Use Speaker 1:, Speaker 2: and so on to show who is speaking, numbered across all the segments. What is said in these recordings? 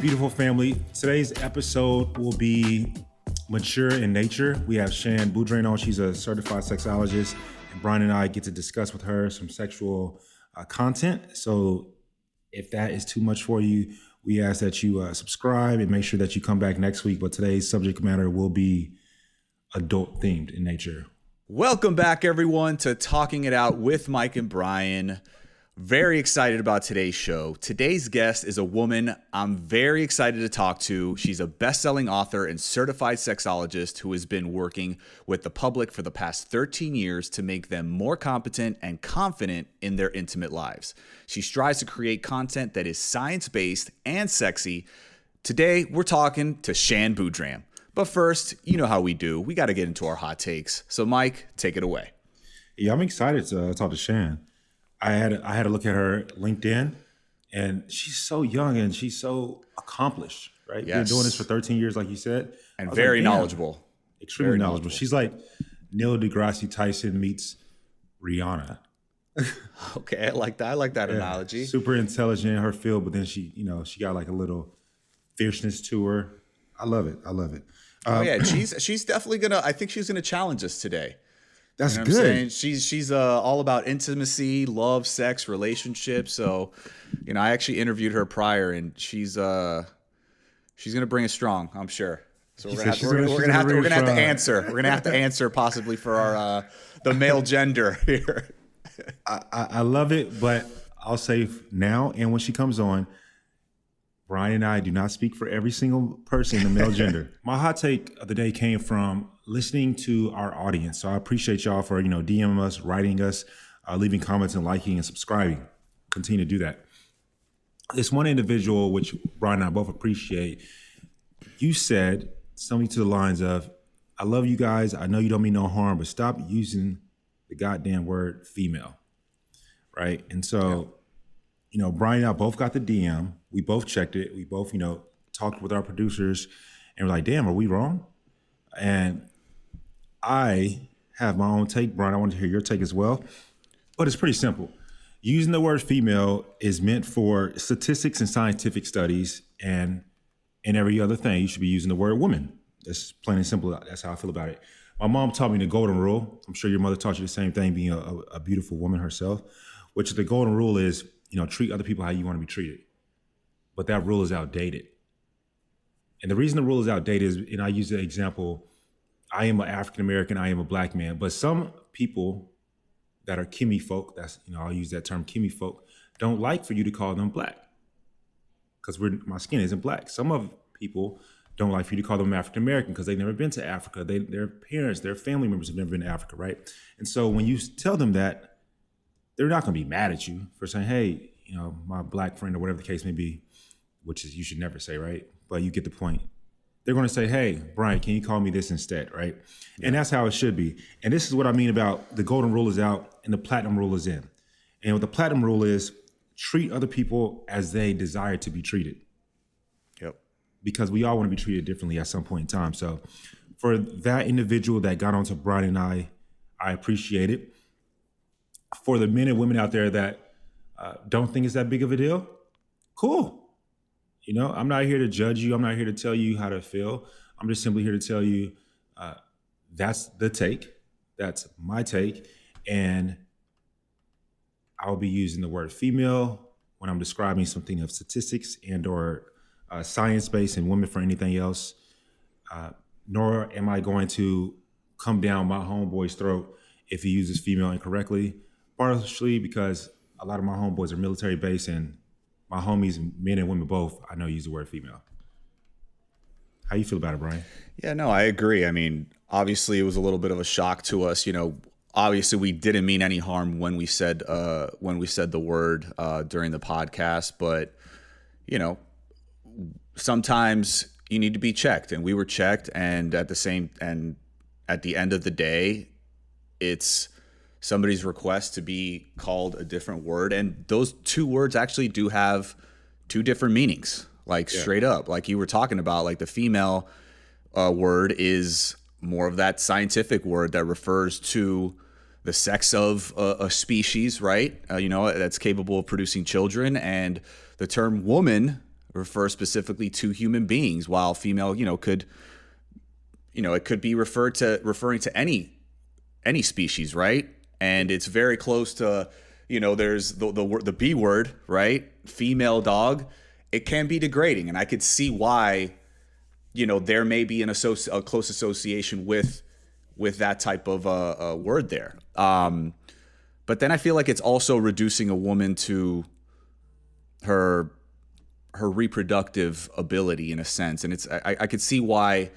Speaker 1: Beautiful family. Today's episode will be mature in nature. We have Shan Boodram on. She's a certified sexologist, and Bryan and I get to discuss with her some sexual content. So if that is too much for you, we ask that you subscribe and make sure that you come back next week. But today's subject matter will be adult themed in nature.
Speaker 2: Welcome back, everyone, to Talking It Out with Mike and Bryan. Very excited about today's show. Today's guest is a woman I'm very excited to talk to. She's a best-selling author and certified sexologist who has been working with the public for the past 13 years to make them more competent and confident in their intimate lives. She strives to create content that is science-based and sexy. Today, we're talking to Shan Boodram. But first, you know how we do. We got to get into our hot takes. So, Mike, take it away.
Speaker 1: Yeah, I'm excited to talk to Shan. I had a look at her LinkedIn, and she's so young and she's so accomplished, right?
Speaker 2: Yes.
Speaker 1: Been doing this for 13 years, like you said.
Speaker 2: And very knowledgeable.
Speaker 1: Extremely very knowledgeable. She's like Neil deGrasse Tyson meets Rihanna.
Speaker 2: Okay, I like that. I like that analogy.
Speaker 1: Super intelligent in her field, but then she got like a little fierceness to her. I love it.
Speaker 2: Yeah, she's definitely I think she's gonna challenge us today.
Speaker 1: That's
Speaker 2: you know
Speaker 1: good.
Speaker 2: She's all about intimacy, love, sex, relationships. So, I actually interviewed her prior, and she's gonna bring it strong, I'm sure. So we're gonna have to answer. We're gonna have to answer possibly for our the male gender here.
Speaker 1: I love it, but I'll say now and when she comes on, Bryan and I do not speak for every single person in the male gender. My hot take of the day came from listening to our audience. So I appreciate y'all for, DMing us, writing us, leaving comments and liking and subscribing. Continue to do that. This one individual, which Bryan and I both appreciate, you said something to the lines of, I love you guys. I know you don't mean no harm, but stop using the goddamn word female, right? And so, Bryan and I both got the DM. We both checked it. We both, talked with our producers and we're like, damn, are we wrong? And I have my own take, Bryan. I want to hear your take as well. But it's pretty simple. Using the word female is meant for statistics and scientific studies, and every other thing, you should be using the word woman. That's plain and simple. That's how I feel about it. My mom taught me the golden rule. I'm sure your mother taught you the same thing, being a beautiful woman herself, which the golden rule is, treat other people how you want to be treated. But that rule is outdated. And the reason the rule is outdated is, and I use the example, I am an African-American, I am a black man, but some people that are Kimmy folk, that's, I'll use that term, Kimmy folk, don't like for you to call them black because my skin isn't black. Some of people don't like for you to call them African-American because they've never been to Africa. Their parents, their family members have never been to Africa, right? And so when you tell them that, they're not going to be mad at you for saying, hey, my black friend or whatever the case may be, which is you should never say, right? But you get the point. They're going to say, hey, Bryan, can you call me this instead, right? Yeah. And that's how it should be. And this is what I mean about the golden rule is out and the platinum rule is in. And what the platinum rule is, treat other people as they desire to be treated.
Speaker 2: Yep. Because
Speaker 1: we all want to be treated differently at some point in time. So for that individual that got onto Bryan and I appreciate it. For the men and women out there that don't think it's that big of a deal, cool. I'm not here to judge you. I'm not here to tell you how to feel. I'm just simply here to tell you that's the take. That's my take. And I'll be using the word female when I'm describing something of statistics and or science-based and women for anything else. Nor am I going to come down my homeboy's throat if he uses female incorrectly, partially because a lot of my homeboys are military-based and my homies, men and women both, I know use the word female. How you feel about it, Bryan?
Speaker 2: Yeah, no, I agree. I mean, obviously it was a little bit of a shock to us. Obviously we didn't mean any harm when we said the word during the podcast, but sometimes you need to be checked, and we were checked, and at the end of the day, it's somebody's request to be called a different word. And those two words actually do have two different meanings, straight up. Like you were talking about, like the female word is more of that scientific word that refers to the sex of a species, right? That's capable of producing children. And the term woman refer specifically to human beings, while female, could, it could be referring to any species, right? And it's very close to, there's the B word, right? Female dog. It can be degrading, and I could see why, there may be a close association with that type of word there. But then I feel like it's also reducing a woman to her reproductive ability in a sense. And I could see why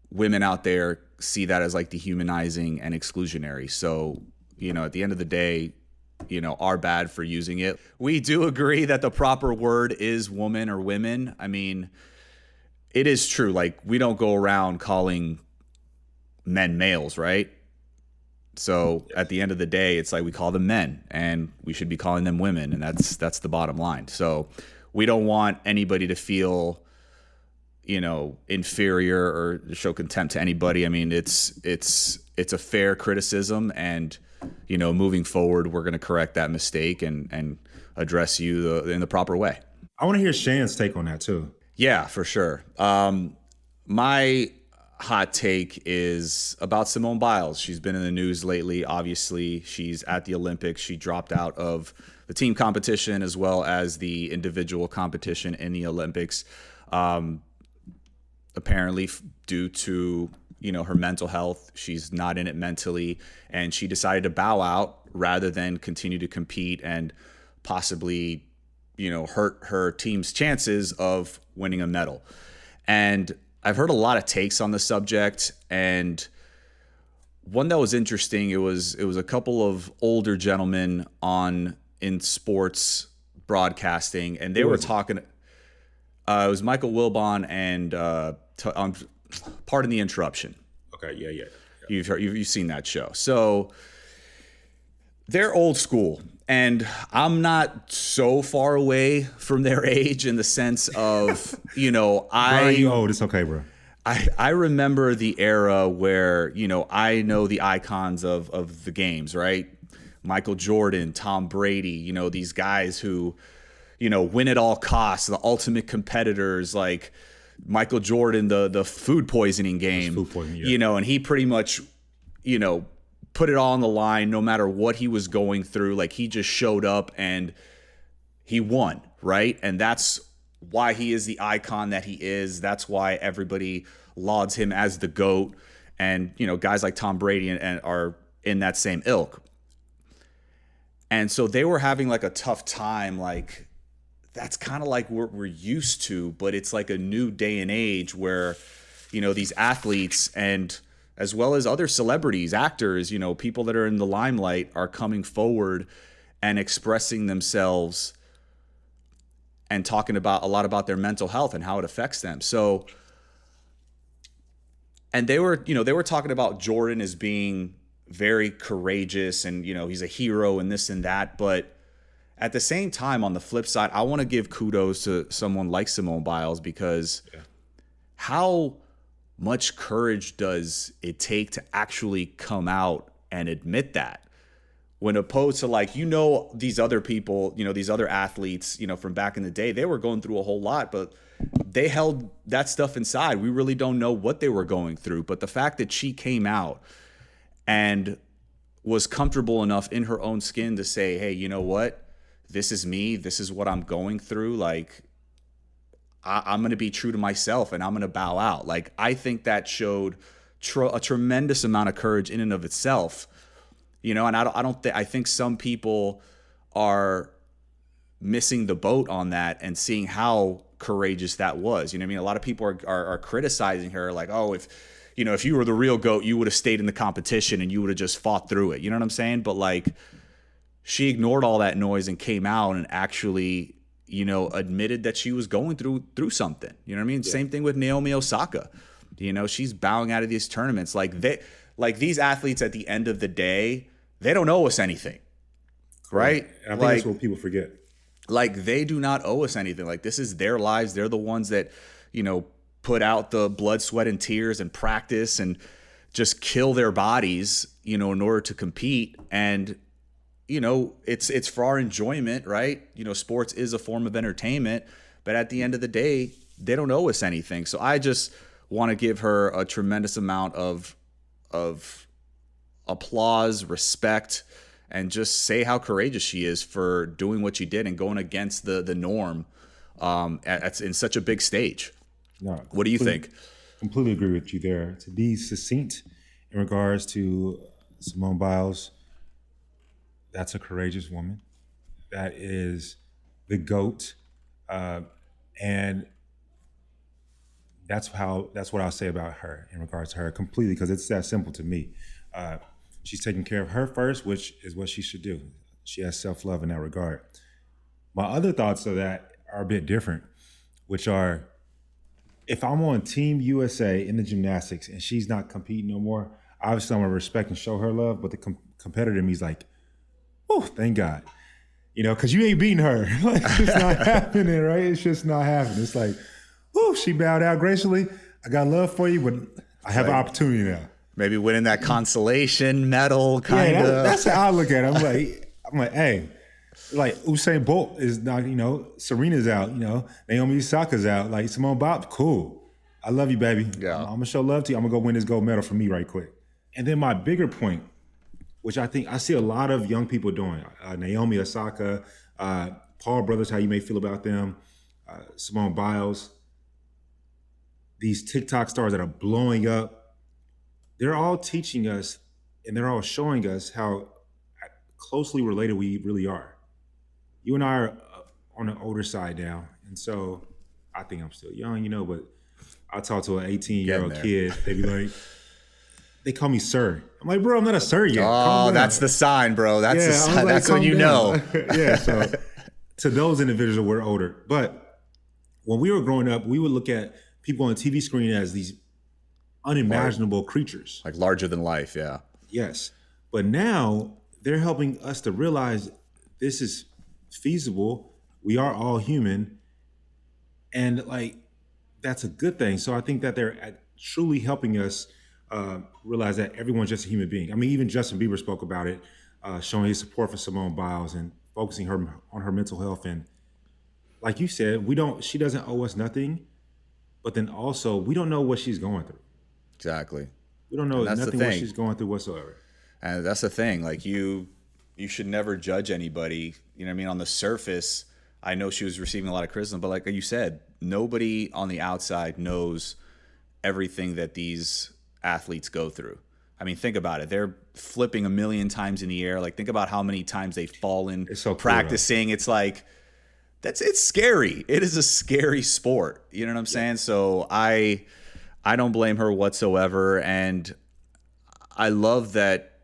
Speaker 2: women out there see that as like dehumanizing and exclusionary. So, at the end of the day, are bad for using it. We do agree that the proper word is woman or women. I mean, it is true. Like, we don't go around calling men males, right? So at the end of the day, it's like we call them men, and we should be calling them women, and that's the bottom line. So we don't want anybody to feel, inferior or show contempt to anybody. I mean, it's a fair criticism, and moving forward, we're going to correct that mistake and address you in the proper way.
Speaker 1: I want to hear Shan's take on that too.
Speaker 2: Yeah, for sure. My hot take is about Simone Biles. She's been in the news lately. Obviously, she's at the Olympics. She dropped out of the team competition as well as the individual competition in the Olympics, apparently due to her mental health. She's not in it mentally, and she decided to bow out rather than continue to compete and possibly hurt her team's chances of winning a medal. And I've heard a lot of takes on the subject, and one that was interesting, it was a couple of older gentlemen in sports broadcasting, and they were talking. It was Michael Wilbon and pardon the interruption.
Speaker 1: Okay, yeah.
Speaker 2: You've seen that show, so they're old school, and I'm not so far away from their age in the sense of,
Speaker 1: Bryan, you old. It's okay, bro.
Speaker 2: I remember the era where, I know the icons of the games, right? Michael Jordan, Tom Brady, these guys who, win at all costs, the ultimate competitors, like Michael Jordan, the food poisoning game, and he pretty much, put it all on the line no matter what he was going through. Like, he just showed up and he won, right? And that's why he is the icon that he is. That's why everybody lauds him as the GOAT. And, guys like Tom Brady and are in that same ilk. And so they were having like a tough time. Like, that's kind of like what we're used to, but it's like a new day and age where, these athletes and as well as other celebrities, actors, people that are in the limelight are coming forward and expressing themselves and talking a lot about their mental health and how it affects them. So, and they were talking about Jordan as being very courageous and, he's a hero and this and that. But at the same time, on the flip side, I want to give kudos to someone like Simone Biles, because how much courage does it take to actually come out and admit that, when opposed to like, these other people, these other athletes, from back in the day, they were going through a whole lot, but they held that stuff inside. We really don't know what they were going through. But the fact that she came out and was comfortable enough in her own skin to say, hey, you know what? This is me. This is what I'm going through. Like, I'm going to be true to myself and I'm going to bow out. Like, I think that showed a tremendous amount of courage in and of itself, and I think some people are missing the boat on that and seeing how courageous that was. A lot of people are criticizing her, like, oh, if you were the real GOAT, you would have stayed in the competition and you would have just fought through it. You know what I'm saying? But like, she ignored all that noise and came out and actually, admitted that she was going through something. You know what I mean? Yeah. Same thing with Naomi Osaka. She's bowing out of these tournaments. Like these athletes at the end of the day, they don't owe us anything. Right?
Speaker 1: And I think that's what people forget.
Speaker 2: Like, they do not owe us anything. Like, this is their lives. They're the ones that, put out the blood, sweat, and tears and practice and just kill their bodies, in order to compete. And it's for our enjoyment, right? Sports is a form of entertainment, But at the end of the day, they don't owe us anything. So I just want to give her a tremendous amount of applause, respect, and just say how courageous she is for doing what she did and going against the norm in such a big stage.
Speaker 1: No,
Speaker 2: what do you think?
Speaker 1: Completely agree with you there. To be succinct in regards to Simone Biles, that's a courageous woman. That is the GOAT. And that's what I'll say about her in regards to her completely, because it's that simple to me. She's taking care of her first, which is what she should do. She has self-love in that regard. My other thoughts of that are a bit different, which are, if I'm on Team USA in the gymnastics and she's not competing no more, obviously I'm gonna respect and show her love, but the competitor in me is like, oh, thank God. You know, because you ain't beating her. Like, it's just not happening, right? It's just not happening. It's like, oh, she bowed out gracefully. I got love for you, but I have an opportunity now.
Speaker 2: Maybe winning that consolation medal, kind of.
Speaker 1: Yeah, that's how I look at it. I'm like, hey, like Usain Bolt is not, Serena's out, Naomi Osaka's out. Like, Simone Biles, cool. I love you, baby.
Speaker 2: Yeah.
Speaker 1: I'm gonna show love to you. I'm gonna go win this gold medal for me right quick. And then my bigger point, which I think I see a lot of young people doing, Naomi Osaka, Paul brothers, how you may feel about them, Simone Biles, these TikTok stars that are blowing up, they're all teaching us and they're all showing us how closely related we really are. You and I are on the older side now. And so I think I'm still young, but I talk to an 18-year-old kid, they be like, they call me sir. I'm like, bro, I'm not a sir yet.
Speaker 2: Oh, that's the sign, bro. That's the sign. Like, that's when you know.
Speaker 1: Yeah, so to those individuals, we're older. But when we were growing up, we would look at people on the TV screen as these unimaginable creatures.
Speaker 2: Like larger than life, yeah.
Speaker 1: Yes. But now they're helping us to realize this is feasible. We are all human. And like, that's a good thing. So I think that they're truly helping us realize that everyone's just a human being. I mean, even Justin Bieber spoke about it, showing his support for Simone Biles and focusing on her mental health. And like you said, she doesn't owe us nothing, but then also we don't know what she's going through.
Speaker 2: Exactly.
Speaker 1: We don't know nothing what she's going through whatsoever.
Speaker 2: And that's the thing. Like you should never judge anybody. You know what I mean? On the surface, I know she was receiving a lot of criticism, but like you said, nobody on the outside knows everything that these athletes go through. I mean, think about it. They're flipping a million times in the air. Like, think about how many times they've fallen practicing. Cool, it's like, it's scary. It is a scary sport. You know what I'm saying? So I don't blame her whatsoever. And I love that.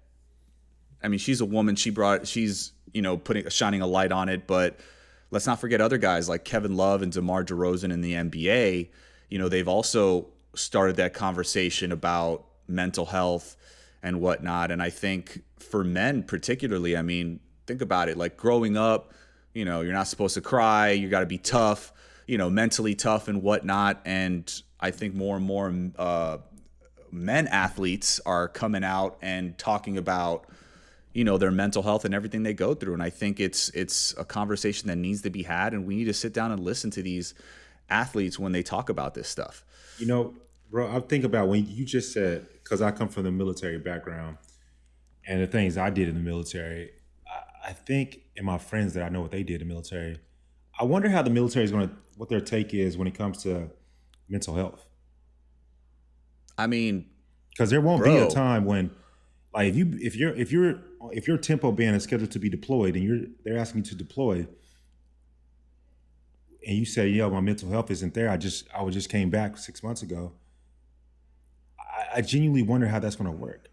Speaker 2: I mean, she's a woman. She's shining a light on it, but let's not forget other guys like Kevin Love and DeMar DeRozan in the NBA. They've also started that conversation about mental health and whatnot. And I think for men particularly, I mean, think about it. Like growing up, you're not supposed to cry. You got to be tough, mentally tough and whatnot. And I think more and more men athletes are coming out and talking about, their mental health and everything they go through. And I think it's a conversation that needs to be had. And we need to sit down and listen to these athletes when they talk about this stuff.
Speaker 1: Bro, I think about when you just said, because I come from the military background and the things I did in the military, I think in my friends that I know what they did in the military, I wonder how the military is what their take is when it comes to mental health.
Speaker 2: I mean,
Speaker 1: because there won't be a time when, like, if your tempo band is scheduled to be deployed and they're asking you to deploy, and you say, my mental health isn't there. I just came back 6 months ago. I genuinely wonder how that's going to work.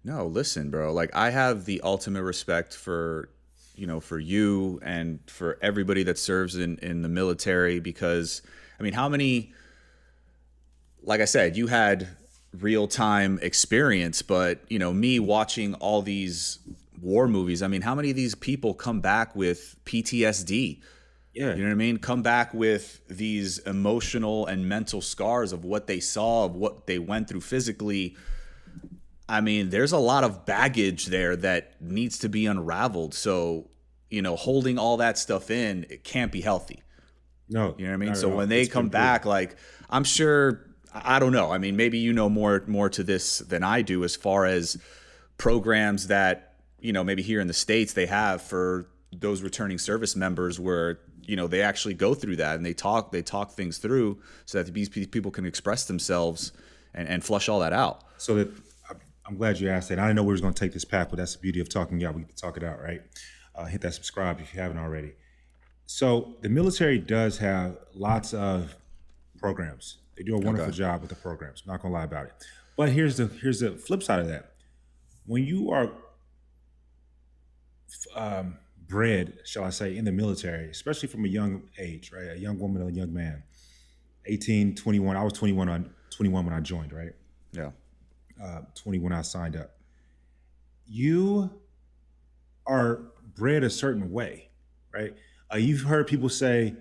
Speaker 2: No, listen, bro. Like, I have the ultimate respect for you and for everybody that serves in the military, because, I mean, how many, like I said, you had real-time experience, but, me watching all these war movies, I mean, how many of these people come back with PTSD? Yeah. You know what I mean? Come back with these emotional and mental scars of what they saw, of what they went through physically. I mean, there's a lot of baggage there that needs to be unraveled. So, holding all that stuff in, it can't be healthy.
Speaker 1: No,
Speaker 2: You know what I mean?
Speaker 1: not at
Speaker 2: So
Speaker 1: all.
Speaker 2: when they
Speaker 1: It's
Speaker 2: come
Speaker 1: been proven.
Speaker 2: back, like, I'm sure, I don't know. I mean, maybe you know more to this than I do as far as programs that, you know, maybe here in the States they have for those returning service members where, you know, they actually go through that and they talk things through so that these people can express themselves and flush all that out.
Speaker 1: So that I'm glad you asked that. I didn't know we were going to take this path, but that's the beauty of talking out. We can talk it out, right? Hit that subscribe if you haven't already. So the military does have lots of programs. They do a wonderful job with the programs. I'm not going to lie about it. But here's the flip side of that. When you are bred, shall I say, in the military, especially from a young age, right? A young woman or a young man, 18, 21. I was 21 when I joined, right?
Speaker 2: Yeah.
Speaker 1: 20 when I signed up. You are bred a certain way, right? You've heard people say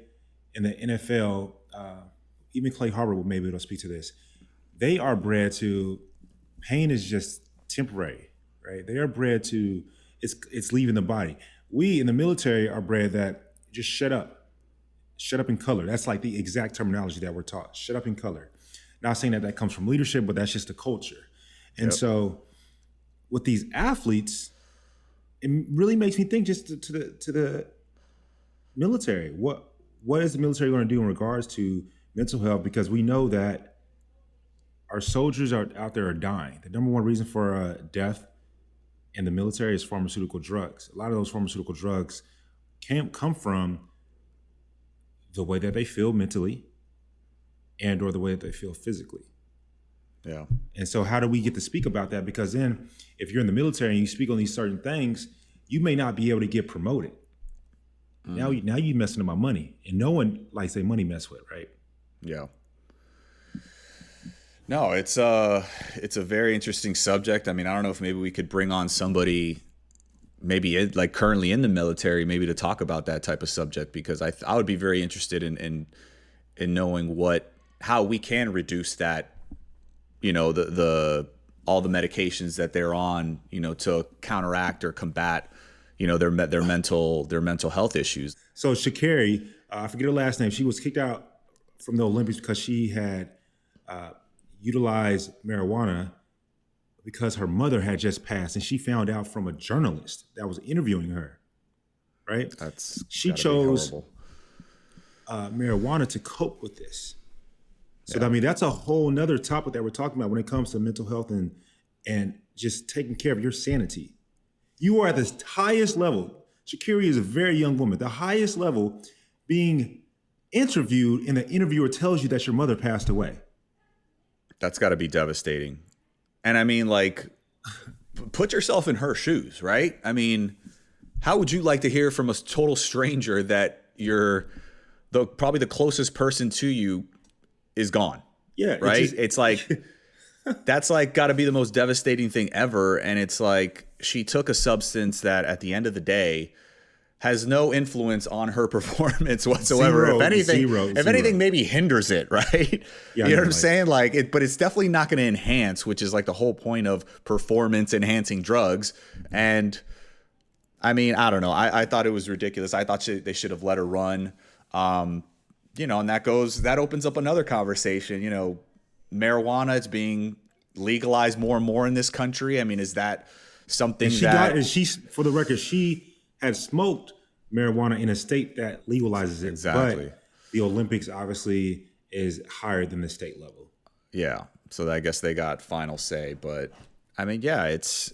Speaker 1: in the NFL, even Clay Harbor will maybe able to speak to this. They are bred to pain is just temporary, right? They are bred to it's leaving the body. We in the military are bred that just shut up in color. That's like the exact terminology that we're taught. Shut up in color. Not saying that comes from leadership, but that's just the culture. And so with these athletes, it really makes me think just to the military. What is the military going to do in regards to mental health? Because we know that our soldiers are out there are dying. The number one reason for death in the military is pharmaceutical drugs. A lot of those pharmaceutical drugs can't come from the way that they feel mentally and or the way that they feel physically.
Speaker 2: Yeah.
Speaker 1: And so how do we get to speak about that? Because then if you're in the military and you speak on these certain things, you may not be able to get promoted. Now you messing up my money. And no one likes their money mess with, right?
Speaker 2: Yeah. No, it's a very interesting subject. I mean, I don't know if maybe we could bring on somebody maybe like currently in the military, maybe to talk about that type of subject, because I would be very interested in knowing how we can reduce that, you know, the all the medications that they're on, you know, to counteract or combat, you know, their mental health issues.
Speaker 1: So Sha'Carri, I forget her last name. She was kicked out from the Olympics because she had utilized marijuana because her mother had just passed, and she found out from a journalist that was interviewing her. Right? She chose marijuana to cope with this. So I mean, that's a whole nother topic that we're talking about when it comes to mental health and just taking care of your sanity. You are at the highest level. Sha'Carri is a very young woman. The highest level being interviewed, and the interviewer tells you that your mother passed away.
Speaker 2: That's got to be devastating. And I mean, like, put yourself in her shoes, right? I mean, how would you like to hear from a total stranger that probably the closest person to you is gone?
Speaker 1: Yeah.
Speaker 2: Right? It's like, that's like got to be the most devastating thing ever. And it's like, she took a substance that at the end of the day has no influence on her performance whatsoever. If anything, maybe hinders it, right?
Speaker 1: Yeah,
Speaker 2: you know what I'm saying? Like, but it's definitely not going to enhance, which is like the whole point of performance enhancing drugs. And I mean, I don't know. I thought it was ridiculous. I thought they should have let her run. You know, and that opens up another conversation. You know, marijuana is being legalized more and more in this country. I mean, is that something
Speaker 1: for the record, she had smoked marijuana in a state that legalizes it.
Speaker 2: Exactly.
Speaker 1: But the Olympics obviously is higher than the state level.
Speaker 2: Yeah. So I guess they got final say. But I mean, yeah, it's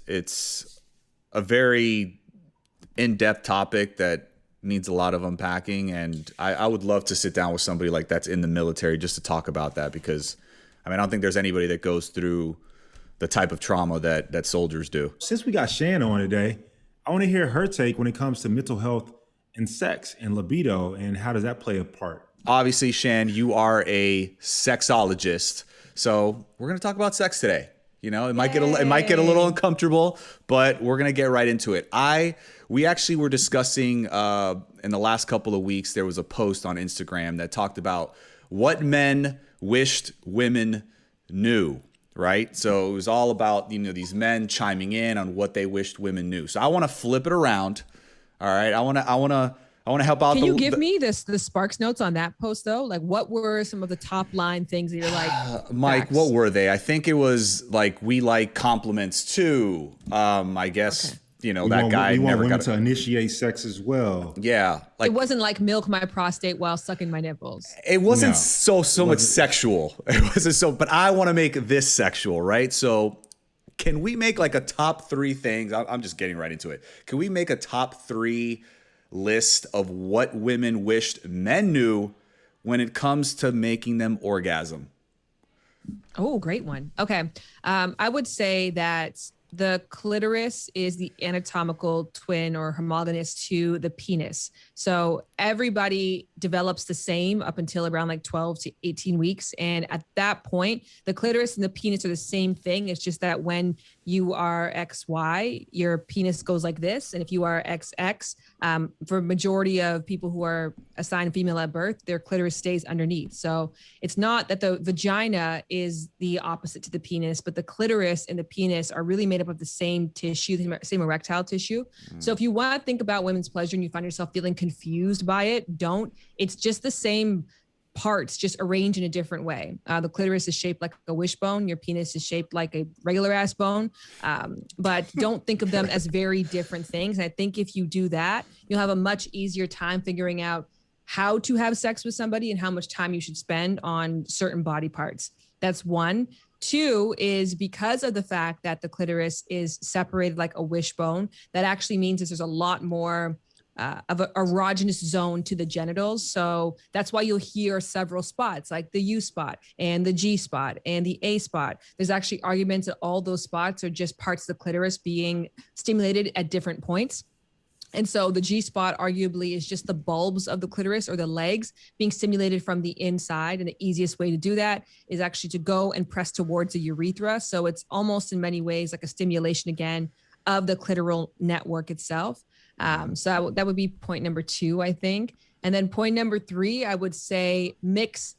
Speaker 2: a very in-depth topic that needs a lot of unpacking. And I would love to sit down with somebody like that's in the military just to talk about that, because I mean, I don't think there's anybody that goes through the type of trauma that soldiers do.
Speaker 1: Since we got Shan on today, I want to hear her take when it comes to mental health and sex and libido, and how does that play a part?
Speaker 2: Obviously, Shan, you are a sexologist, so we're going to talk about sex today. You know, it might get a little uncomfortable, but we're going to get right into it. We actually were discussing in the last couple of weeks, there was a post on Instagram that talked about what men wished women knew. Right. So it was all about, you know, these men chiming in on what they wished women knew. So I want to flip it around. All right. I want to I want to help out.
Speaker 3: Can you give me the Sparks notes on that post though? Like, what were some of the top line things that you're like,
Speaker 2: Mike?
Speaker 3: facts?
Speaker 2: What were they? I think it was like, we like compliments too. I guess that guy
Speaker 1: we want
Speaker 2: never
Speaker 1: women
Speaker 2: got
Speaker 1: to initiate sex as well.
Speaker 2: Yeah, like
Speaker 3: It wasn't like milk my prostate while sucking my nipples.
Speaker 2: it wasn't
Speaker 1: No.
Speaker 2: so much sexual. It wasn't so, but I want to make this sexual, right? So can we make like a top 3 things? I'm just getting right into it. Can we make a top 3 list of what women wished men knew when it comes to making them orgasm?
Speaker 3: Oh, great one. Okay. I would say that the clitoris is the anatomical twin or homologous to the penis. So everybody develops the same up until around like 12 to 18 weeks. And at that point, the clitoris and the penis are the same thing. It's just that when you are XY, your penis goes like this. And if you are XX, for a majority of people who are assigned female at birth, their clitoris stays underneath. So it's not that the vagina is the opposite to the penis, but the clitoris and the penis are really made up of the same tissue, the same erectile tissue. So if you want to think about women's pleasure and you find yourself feeling confused by it, don't. It's just the same parts, just arranged in a different way. The clitoris is shaped like a wishbone. Your penis is shaped like a regular ass bone. But don't think of them as very different things. And I think if you do that, you'll have a much easier time figuring out how to have sex with somebody and how much time you should spend on certain body parts. That's one. 2 is because of the fact that the clitoris is separated like a wishbone, that actually means that there's a lot more of an erogenous zone to the genitals. So that's why you'll hear several spots like the U spot and the G spot and the A spot. There's actually arguments that all those spots are just parts of the clitoris being stimulated at different points. And so the G spot arguably is just the bulbs of the clitoris or the legs being stimulated from the inside. And the easiest way to do that is actually to go and press towards the urethra. So it's almost in many ways like a stimulation again of the clitoral network itself. So that would be point number 2, I think. And then point number 3, I would say mix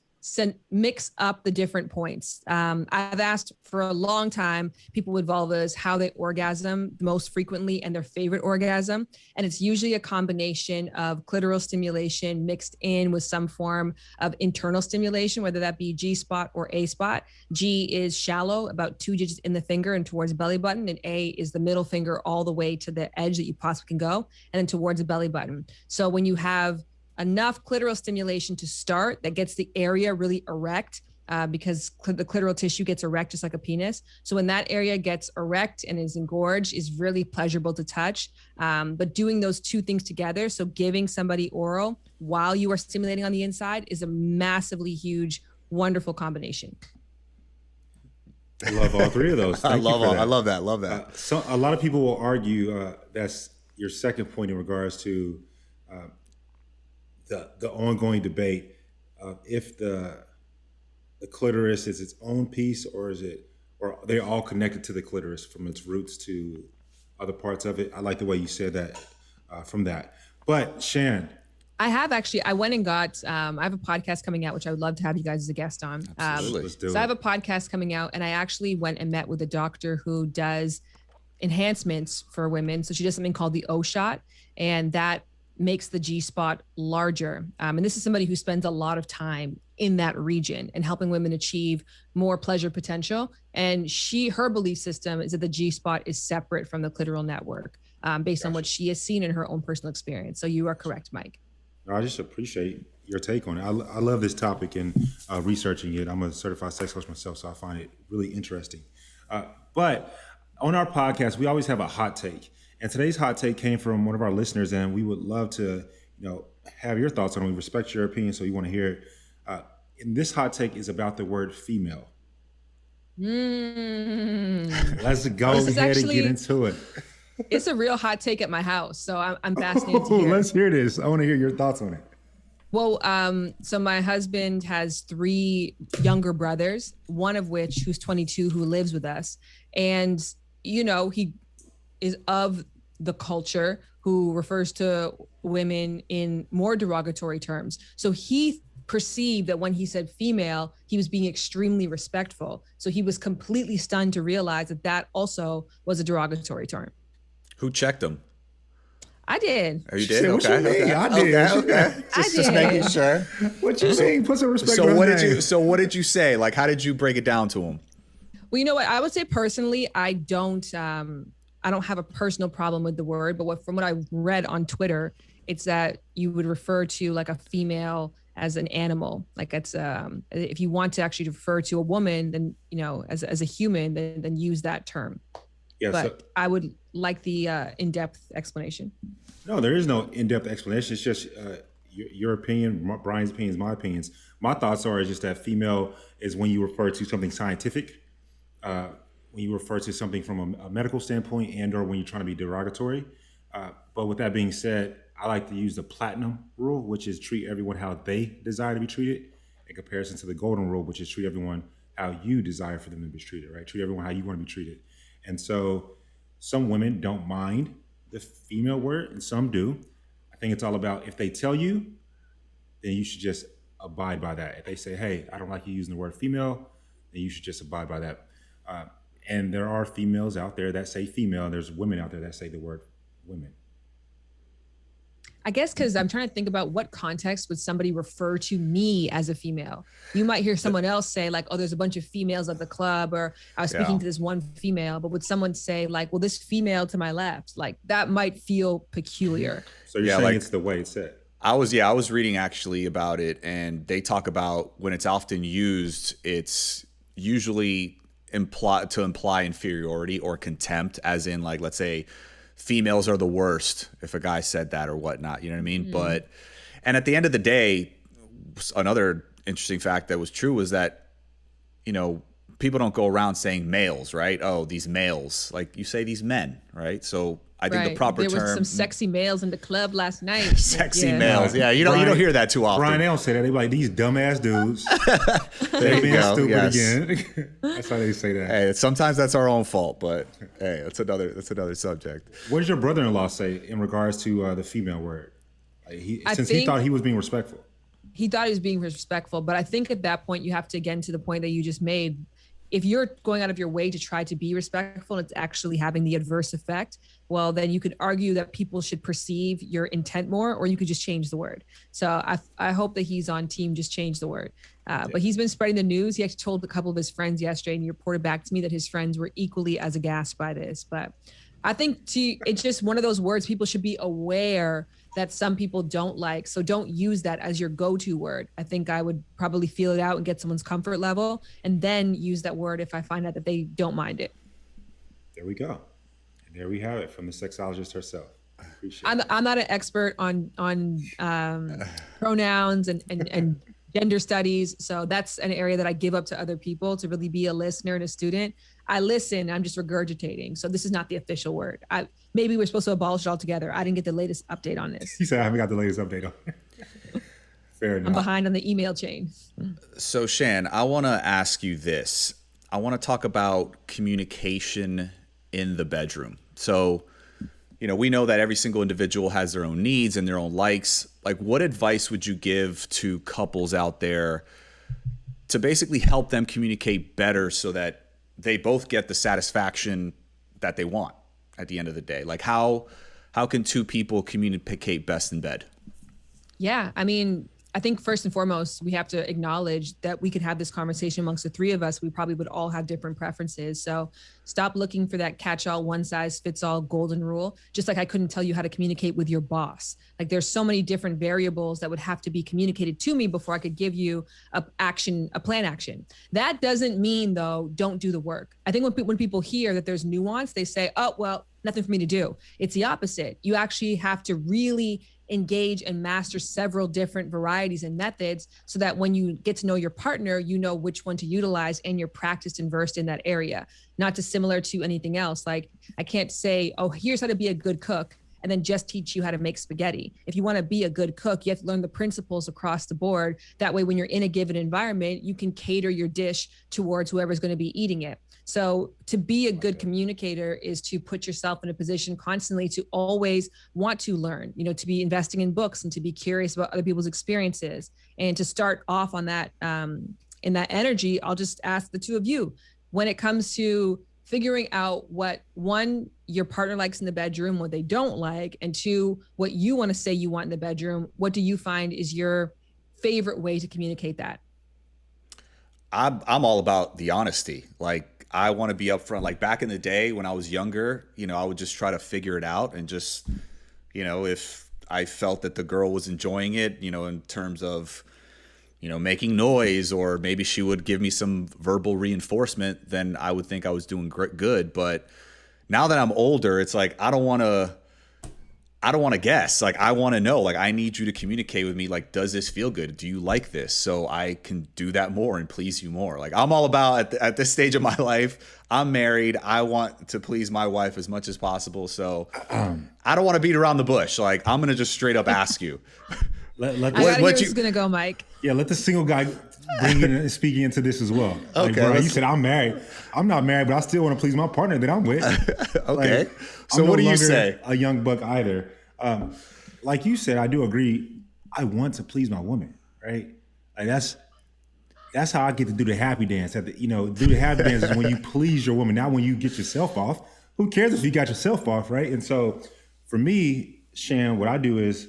Speaker 3: up the different points. I've asked for a long time people with vulvas how they orgasm most frequently and their favorite orgasm. And it's usually a combination of clitoral stimulation mixed in with some form of internal stimulation, whether that be G spot or A spot. G is shallow, about 2 digits in the finger and towards the belly button. And A is the middle finger all the way to the edge that you possibly can go, and then towards the belly button. So when you have enough clitoral stimulation to start that gets the area really erect, because the clitoral tissue gets erect just like a penis. So when that area gets erect and is engorged, is really pleasurable to touch. But doing those 2 things together, so giving somebody oral while you are stimulating on the inside, is a massively huge, wonderful combination.
Speaker 1: I love all 3 of those.
Speaker 2: I love that.
Speaker 1: So a lot of people will argue that's your second point in regards to the ongoing debate of if the clitoris is its own piece, or they're all connected to the clitoris from its roots to other parts of it. I like the way you said that from that. But Shan,
Speaker 3: I went and got, I have a podcast coming out, which I would love to have you guys as a guest on.
Speaker 2: Absolutely.
Speaker 1: Let's do it.
Speaker 3: So I have a podcast coming out, and I actually went and met with a doctor who does enhancements for women. So she does something called the O shot, and that makes the G spot larger. And this is somebody who spends a lot of time in that region and helping women achieve more pleasure potential. And her belief system is that the G spot is separate from the clitoral network, based on what she has seen in her own personal experience. So you are correct, Mike.
Speaker 1: I just appreciate your take on it. I love this topic and researching it. I'm a certified sexologist myself, so I find it really interesting. But on our podcast, we always have a hot take. And today's hot take came from one of our listeners, and we would love to, have your thoughts on it. We respect your opinion, so you want to hear it. And this hot take is about the word female. Let's go ahead and get into it.
Speaker 3: It's a real hot take at my house, so I'm fascinated to hear.
Speaker 1: Let's hear this. I want to hear your thoughts on it.
Speaker 3: Well, so my husband has 3 younger brothers, one of which who's 22, who lives with us. And, he is of the culture who refers to women in more derogatory terms. So he perceived that when he said female, he was being extremely respectful. So he was completely stunned to realize that also was a derogatory term.
Speaker 2: Who checked him?
Speaker 3: I did.
Speaker 2: Oh, you
Speaker 1: She
Speaker 2: did?
Speaker 1: said, what you
Speaker 2: Okay.
Speaker 1: mean? I did.
Speaker 2: Okay.
Speaker 3: I
Speaker 2: Just
Speaker 3: did.
Speaker 2: making sure.
Speaker 1: What you mean? Put some respect
Speaker 2: So
Speaker 1: on
Speaker 2: what
Speaker 1: his
Speaker 2: did you?
Speaker 1: name.
Speaker 2: So what did you say? Like, how did you break it down to him?
Speaker 3: Well, you know what? I would say personally, I don't have a personal problem with the word, but from what I read on Twitter, it's that you would refer to like a female as an animal. Like it's if you want to actually refer to a woman, then as a human, then use that term.
Speaker 1: Yeah,
Speaker 3: But I would like the in-depth explanation.
Speaker 1: no, there is no in-depth explanation. It's just your opinion, Brian's opinions, my opinions. My thoughts are just that female is when you refer to something scientific, when you refer to something from a medical standpoint, and or when you're trying to be derogatory. But with that being said, I like to use the platinum rule, which is treat everyone how they desire to be treated, in comparison to the golden rule, which is treat everyone how you desire for them to be treated, right? Treat everyone how you want to be treated. And so some women don't mind the female word and some do. I think it's all about, if they tell you, then you should just abide by that. If they say, hey, I don't like you using the word female, then you should just abide by that. And there are females out there that say female, and there's women out there that say the word women.
Speaker 3: I guess because I'm trying to think about what context would somebody refer to me as a female. You might hear someone else say like, oh, there's a bunch of females at the club, or I was speaking to this one female, but would someone say like, well, this female to my left, like that might feel peculiar.
Speaker 1: So you're saying it's the way it's said.
Speaker 2: I was reading actually about it, and they talk about when it's often used, it's usually to imply inferiority or contempt, as in like, let's say females are the worst if a guy said that or whatnot, you know what I mean? But, and at the end of the day, another interesting fact that was true was that, people don't go around saying males, right? Oh, these males, like you say these men, right? So I think the proper term.
Speaker 3: There was some sexy males in the club last night.
Speaker 2: Sexy males. Yeah. You don't hear that too often.
Speaker 1: Brian, they don't say that. They be like, these dumbass dudes. They're being stupid again. That's how they say that.
Speaker 2: Hey, sometimes that's our own fault, but hey, that's another subject.
Speaker 1: What does your brother-in-law say in regards to the female word? Like he thought he was being respectful.
Speaker 3: He thought he was being respectful, but I think at that point you have to, again, to the point that you just made, if you're going out of your way to try to be respectful and it's actually having the adverse effect, well, then you could argue that people should perceive your intent more, or you could just change the word. So I hope that he's on team just change the word. But he's been spreading the news. He actually told a couple of his friends yesterday, and he reported back to me that his friends were equally as aghast by this. But I think it's just one of those words people should be aware that some people don't like. So don't use that as your go-to word. I think I would probably feel it out and get someone's comfort level, and then use that word if I find out that they don't mind it.
Speaker 1: There we go. And there we have it from the sexologist herself. I appreciate it.
Speaker 3: I'm not an expert on pronouns and gender studies. So that's an area that I give up to other people to really be a listener and a student. I listen, I'm just regurgitating. So this is not the official word. Maybe we're supposed to abolish it altogether. I didn't get the latest update on this.
Speaker 1: He said, I haven't got the latest update on it. Fair enough.
Speaker 3: I'm behind on the email chain.
Speaker 2: So Shan, I want to ask you this. I want to talk about communication in the bedroom. So, we know that every single individual has their own needs and their own likes. Like, what advice would you give to couples out there to basically help them communicate better so that they both get the satisfaction that they want at the end of the day? Like, how can two people communicate best in bed?
Speaker 3: Yeah, I think first and foremost, we have to acknowledge that we could have this conversation amongst the three of us. We probably would all have different preferences. So stop looking for that catch-all, one-size-fits-all golden rule. Just like I couldn't tell you how to communicate with your boss. Like there's so many different variables that would have to be communicated to me before I could give you a plan action. That doesn't mean though, don't do the work. I think when people hear that there's nuance, they say, oh, well, nothing for me to do. It's the opposite. You actually have to really engage and master several different varieties and methods so that when you get to know your partner, you know which one to utilize and you're practiced and versed in that area. Not dissimilar to anything else. Like I can't say, oh, here's how to be a good cook and then just teach you how to make spaghetti. If you want to be a good cook, you have to learn the principles across the board. That way, when you're in a given environment, you can cater your dish towards whoever's going to be eating it. So to be a good communicator is to put yourself in a position constantly to always want to learn, to be investing in books and to be curious about other people's experiences. And to start off on that, in that energy, I'll just ask the two of you, when it comes to figuring out what, one, your partner likes in the bedroom, what they don't like, and two, what you want to say you want in the bedroom. What do you find is your favorite way to communicate that?
Speaker 2: I'm all about the honesty. Like, I want to be upfront. Like, back in the day when I was younger, I would just try to figure it out and just, if I felt that the girl was enjoying it, in terms of, making noise, or maybe she would give me some verbal reinforcement, then I would think I was doing good. But now that I'm older, it's like, I don't want to guess. Like, I want to know. Like, I need you to communicate with me. Like, does this feel good? Do you like this? So I can do that more and please you more. Like, I'm all about, at this stage of my life, I'm married. I want to please my wife as much as possible. So I don't want to beat around the bush. Like, I'm going to just straight up ask you.
Speaker 3: I gotta hear where this is gonna go, Mike.
Speaker 1: Yeah, let the single guy bring in and speaking into this as well. Like,
Speaker 2: Okay.
Speaker 1: bro, you said I'm married. I'm not married, but I still want to please my partner that I'm with.
Speaker 2: Okay.
Speaker 1: Like,
Speaker 2: So
Speaker 1: I'm
Speaker 2: what do you
Speaker 1: longer
Speaker 2: say?
Speaker 1: A young buck either. Like you said, I do agree. I want to please my woman, right? Like that's how I get to do the happy dance. Do the happy dance is when you please your woman. Not when you get yourself off. Who cares if you got yourself off, right? And so for me, Shan, what I do is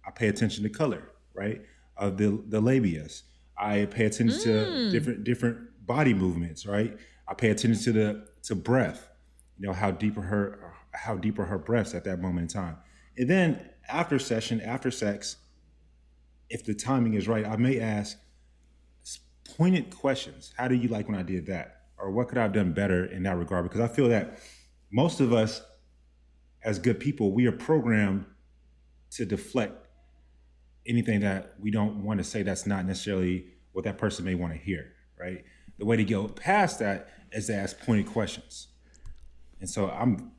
Speaker 1: I pay attention to color, right? Of the labias. I pay attention to different body movements, right? I pay attention to breath. How deep are her breaths at that moment in time. And then after sex, if the timing is right, I may ask pointed questions. How do you like when I did that? Or what could I have done better in that regard? Because I feel that most of us as good people, we are programmed to deflect anything that we don't want to say that's not necessarily what that person may want to hear, right? The way to go past that is to ask pointed questions. And so I'm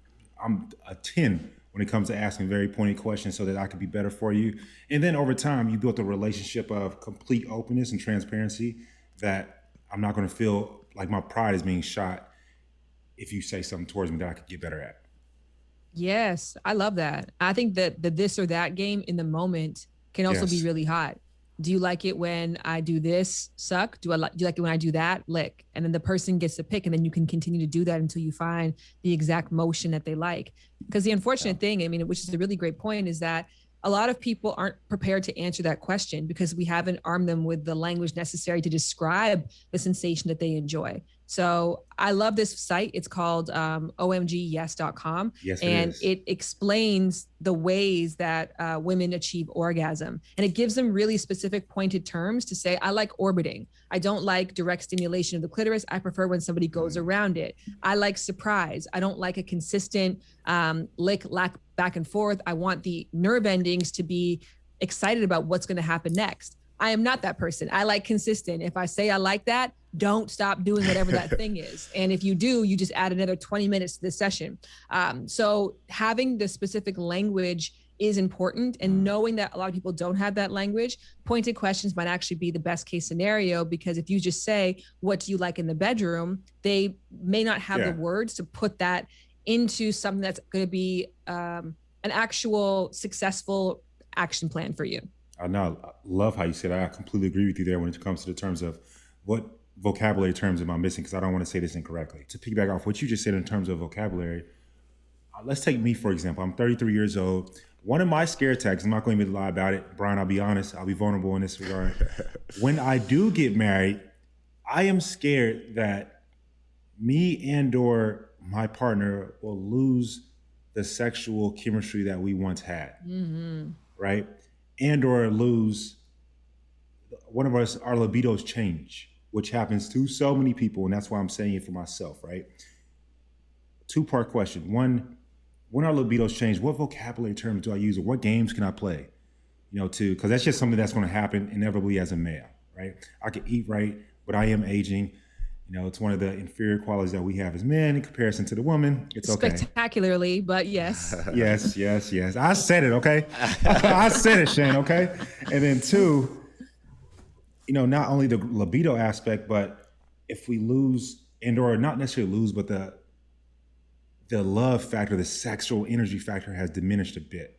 Speaker 1: a 10 when it comes to asking very pointed questions so that I can be better for you. And then over time, you build a relationship of complete openness and transparency that I'm not going to feel like my pride is being shot if you say something towards me that I could get better at.
Speaker 3: Yes, I love that. I think that the this or that game in the moment can also be
Speaker 1: Yes.
Speaker 3: really hot. Do you like it when I do this? Suck. Do you like it when I do that? Lick. And then the person gets to pick, and then you can continue to do that until you find the exact motion that they like. Because the unfortunate thing, I mean, which is a really great point, is that a lot of people aren't prepared to answer that question because we haven't armed them with the language necessary to describe the sensation that they enjoy. So I love this site. It's called omgyes.com.
Speaker 1: Yes, it
Speaker 3: and
Speaker 1: is.
Speaker 3: it explains the ways that women achieve orgasm. And it gives them really specific pointed terms to say, I like orbiting. I don't like direct stimulation of the clitoris. I prefer when somebody goes around it. I like surprise. I don't like a consistent lick, lack, back and forth. I want the nerve endings to be excited about what's going to happen next. I am not that person. I like consistent. If I say I like that, don't stop doing whatever that thing is. And if you do, you just add another 20 minutes to the session. So having the specific language is important, and knowing that a lot of people don't have that language, pointed questions might actually be the best case scenario, because if you just say, what do you like in the bedroom? They may not have the words to put that into something that's going to be an actual successful action plan for you.
Speaker 1: I love how you said I completely agree with you there when it comes to the terms of what vocabulary terms am I missing, because I don't want to say this incorrectly. To piggyback off what you just said in terms of vocabulary, let's take me, for example. I'm 33 years old. One of my scare tactics, I'm not going to even lie about it, Bryan, I'll be honest, I'll be vulnerable in this regard. When I do get married, I am scared that me and or my partner will lose the sexual chemistry that we once had, right? And or lose one of us, our libidos change, which happens to so many people, and that's why I'm saying it for myself, right? Two-part question. One, when our libidos change, what vocabulary terms do I use, or what games can I play? Because that's just something that's going to happen inevitably as a male, right? I can eat right, but I am aging. It's one of the inferior qualities that we have as men in comparison to the woman. It's okay.
Speaker 3: Spectacularly, but yes.
Speaker 1: Yes. I said it, okay? I said it, Shan, okay? And then two, not only the libido aspect, but if we lose, and or not necessarily lose, but the love factor, the sexual energy factor has diminished a bit.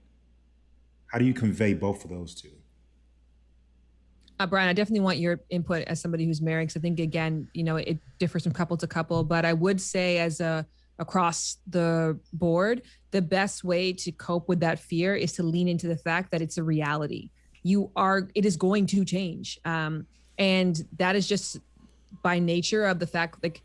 Speaker 1: How do you convey both of those two?
Speaker 3: Bryan, I definitely want your input as somebody who's married, because I think, again, it differs from couple to couple. But I would say, across the board, the best way to cope with that fear is to lean into the fact that it's a reality. It is going to change. And that is just by nature of the fact, like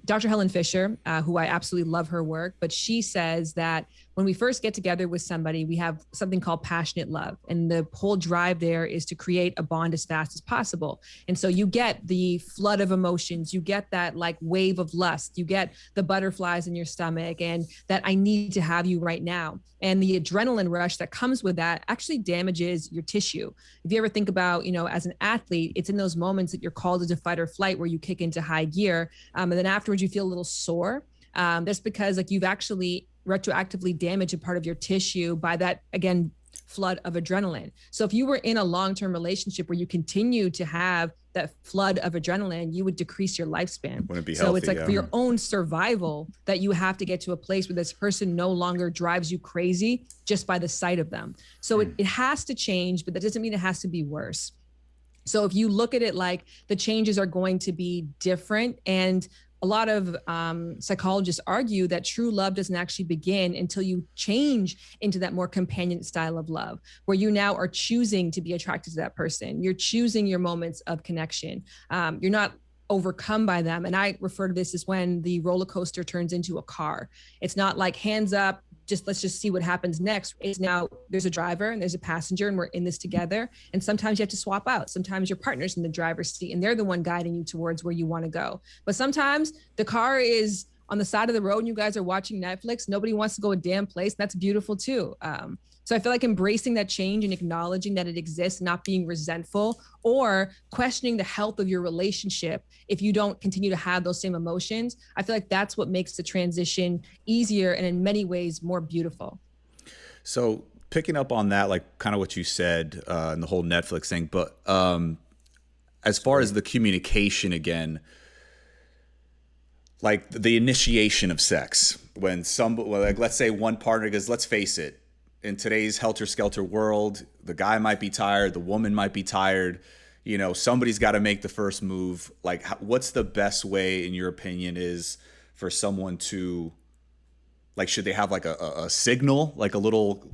Speaker 3: Dr. Helen Fisher, who I absolutely love her work, but she says that when we first get together with somebody, we have something called passionate love. And the whole drive there is to create a bond as fast as possible. And so you get the flood of emotions, you get that like wave of lust, you get the butterflies in your stomach and that I need to have you right now. And the adrenaline rush that comes with that actually damages your tissue. If you ever think about, as an athlete, it's in those moments that you're called into fight or flight where you kick into high gear. And then afterwards you feel a little sore. That's because like you've actually retroactively damaged a part of your tissue by that, again, flood of adrenaline. So if you were in a long-term relationship where you continue to have that flood of adrenaline, you would decrease your lifespan.
Speaker 2: Wouldn't be
Speaker 3: so
Speaker 2: healthy,
Speaker 3: it's like for your own survival that you have to get to a place where this person no longer drives you crazy just by the sight of them. So it has to change, but that doesn't mean it has to be worse. So if you look at it like the changes are going to be different, and a lot of psychologists argue that true love doesn't actually begin until you change into that more companion style of love, where you now are choosing to be attracted to that person. You're choosing your moments of connection. You're not overcome by them. And I refer to this as when the roller coaster turns into a car. It's not like hands up, let's just see what happens next. It's now there's a driver and there's a passenger and we're in this together. And sometimes you have to swap out. Sometimes your partner's in the driver's seat and they're the one guiding you towards where you want to go. But sometimes the car is on the side of the road and you guys are watching Netflix. Nobody wants to go a damn place. That's beautiful too. So I feel like embracing that change and acknowledging that it exists, not being resentful or questioning the health of your relationship if you don't continue to have those same emotions. I feel like that's what makes the transition easier and in many ways more beautiful.
Speaker 2: So picking up on that, like kind of what you said and the whole Netflix thing, but as far as the communication again, like the initiation of sex, when like let's say one partner, because let's face it, in today's helter-skelter world, the guy might be tired, the woman might be tired, somebody's got to make the first move. Like, what's the best way, in your opinion, is for someone to, like, should they have like a signal, like a little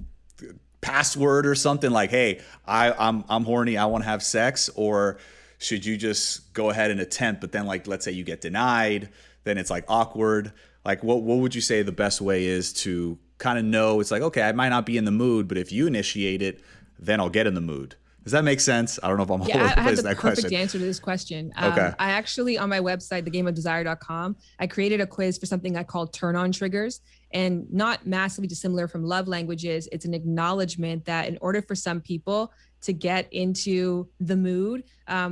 Speaker 2: password or something, like, hey, I'm horny, I want to have sex? Or should you just go ahead and attempt, but then, like, let's say you get denied, then it's like awkward. Like, what would you say the best way is to kind of know? It's like, okay, I might not be in the mood, but if you initiate it, then I'll get in the mood. Does that make sense? I don't know if I'm all over the place.
Speaker 3: I have the perfect
Speaker 2: question.
Speaker 3: answer to this question.
Speaker 2: Okay.
Speaker 3: I actually, on my website, thegameofdesire.com, I created a quiz for something I call turn-on triggers, and not massively dissimilar from love languages. It's an acknowledgement that in order for some people to get into the mood,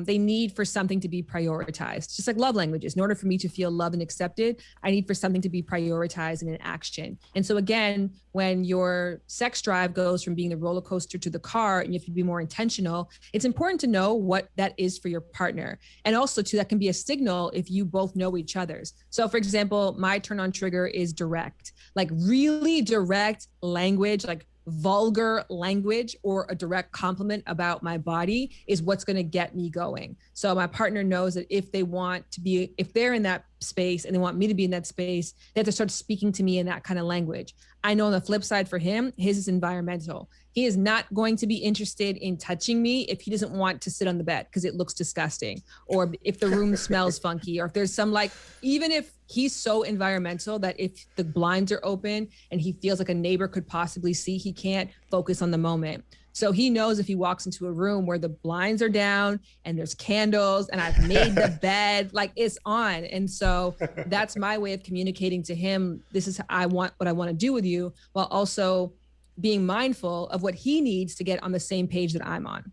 Speaker 3: they need for something to be prioritized. Just like love languages. In order for me to feel loved and accepted, I need for something to be prioritized in an action. And so again, when your sex drive goes from being the roller coaster to the car and you have to be more intentional, it's important to know what that is for your partner. And also too, that can be a signal if you both know each other's. So for example, my turn on trigger is direct, like really direct language, like vulgar language or a direct compliment about my body is what's going to get me going. So my partner knows that if they're in that space and they want me to be in that space, they have to start speaking to me in that kind of language. I know on the flip side for him, his is environmental. He is not going to be interested in touching me if he doesn't want to sit on the bed because it looks disgusting, or if the room smells funky, or if there's some, like, even if he's so environmental that if the blinds are open and he feels like a neighbor could possibly see, he can't focus on the moment. So he knows if he walks into a room where the blinds are down and there's candles and I've made the bed, like it's on. And so that's my way of communicating to him. This is what I want to do with you, while also being mindful of what he needs to get on the same page that I'm on.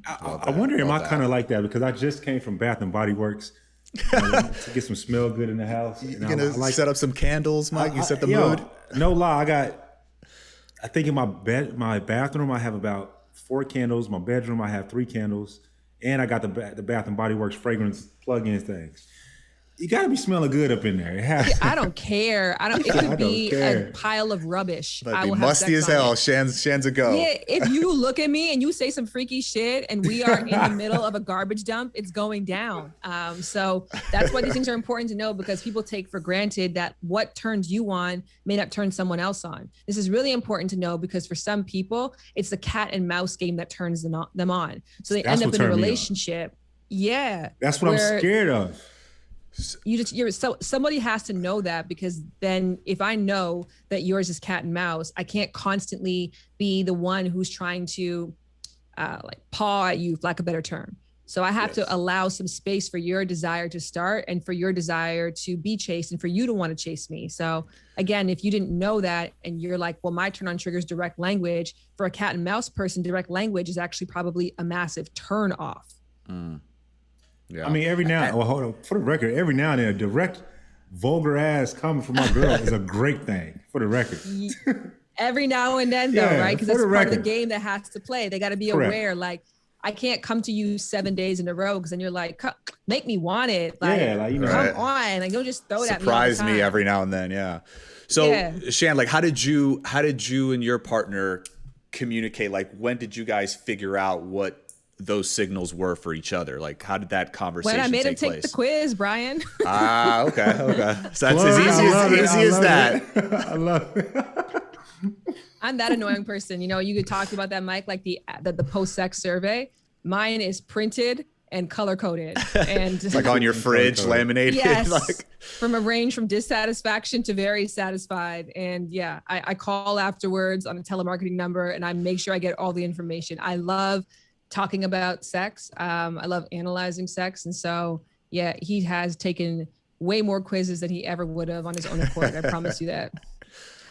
Speaker 1: I wonder, am I kind of like that? Because I just came from Bath and Body Works to get some smell good in the house.
Speaker 2: You're going to set up some candles, Mike? You set the mood?
Speaker 1: No lie. I think in my bathroom, I have about 4 candles. My bedroom, I have 3 candles. And I got the Bath and Body Works fragrance plug-in things. You gotta be smelling good up in there. It has to.
Speaker 3: I don't care. It could be a pile of rubbish.
Speaker 2: Might
Speaker 3: I
Speaker 2: be
Speaker 3: will have
Speaker 2: musty
Speaker 3: sex
Speaker 2: as hell.
Speaker 3: on it.
Speaker 2: Shan's a go.
Speaker 3: Yeah, if you look at me and you say some freaky shit and we are in the middle of a garbage dump, it's going down. So that's why these things are important to know, because people take for granted that what turns you on may not turn someone else on. This is really important to know, because for some people, it's the cat and mouse game that turns them on. So they end up in a relationship. Yeah.
Speaker 1: That's what I'm scared of.
Speaker 3: Somebody has to know that, because then if I know that yours is cat and mouse, I can't constantly be the one who's trying to like paw at you, for lack of a better term. So I have to allow some space for your desire to start and for your desire to be chased and for you to want to chase me. So again, if you didn't know that and you're like, well, my turn on triggers direct language, for a cat and mouse person, direct language is actually probably a massive turn off.
Speaker 1: Yeah. I mean, hold on. For the record, every now and then, a direct, vulgar ass comment from my girl is a great thing. For the record.
Speaker 3: Every now and then, though, right? Because it's part of the game that has to play. They got to be aware. Like, I can't come to you 7 days in a row, because then you're like, make me want it. Like, come on. Like, don't just throw it at me.
Speaker 2: Surprise me every now and then. Yeah. So Shan, like, how did you and your partner communicate? Like, when did you guys figure out what those signals were for each other? Like, how did that conversation
Speaker 3: When I made him take
Speaker 2: place?
Speaker 3: the quiz, Brian.
Speaker 2: Okay. So that's as easy as that.
Speaker 1: I love it.
Speaker 3: I'm that annoying person. You know, you could talk about that, Mike, like the post-sex survey. Mine is printed and color-coded. And
Speaker 2: it's like on your fridge, laminated.
Speaker 3: Yes,
Speaker 2: like,
Speaker 3: from a range from dissatisfaction to very satisfied. And yeah, I call afterwards on a telemarketing number and I make sure I get all the information. I love talking about sex. I love analyzing sex. And so, yeah, he has taken way more quizzes than he ever would have on his own accord. I promise you that.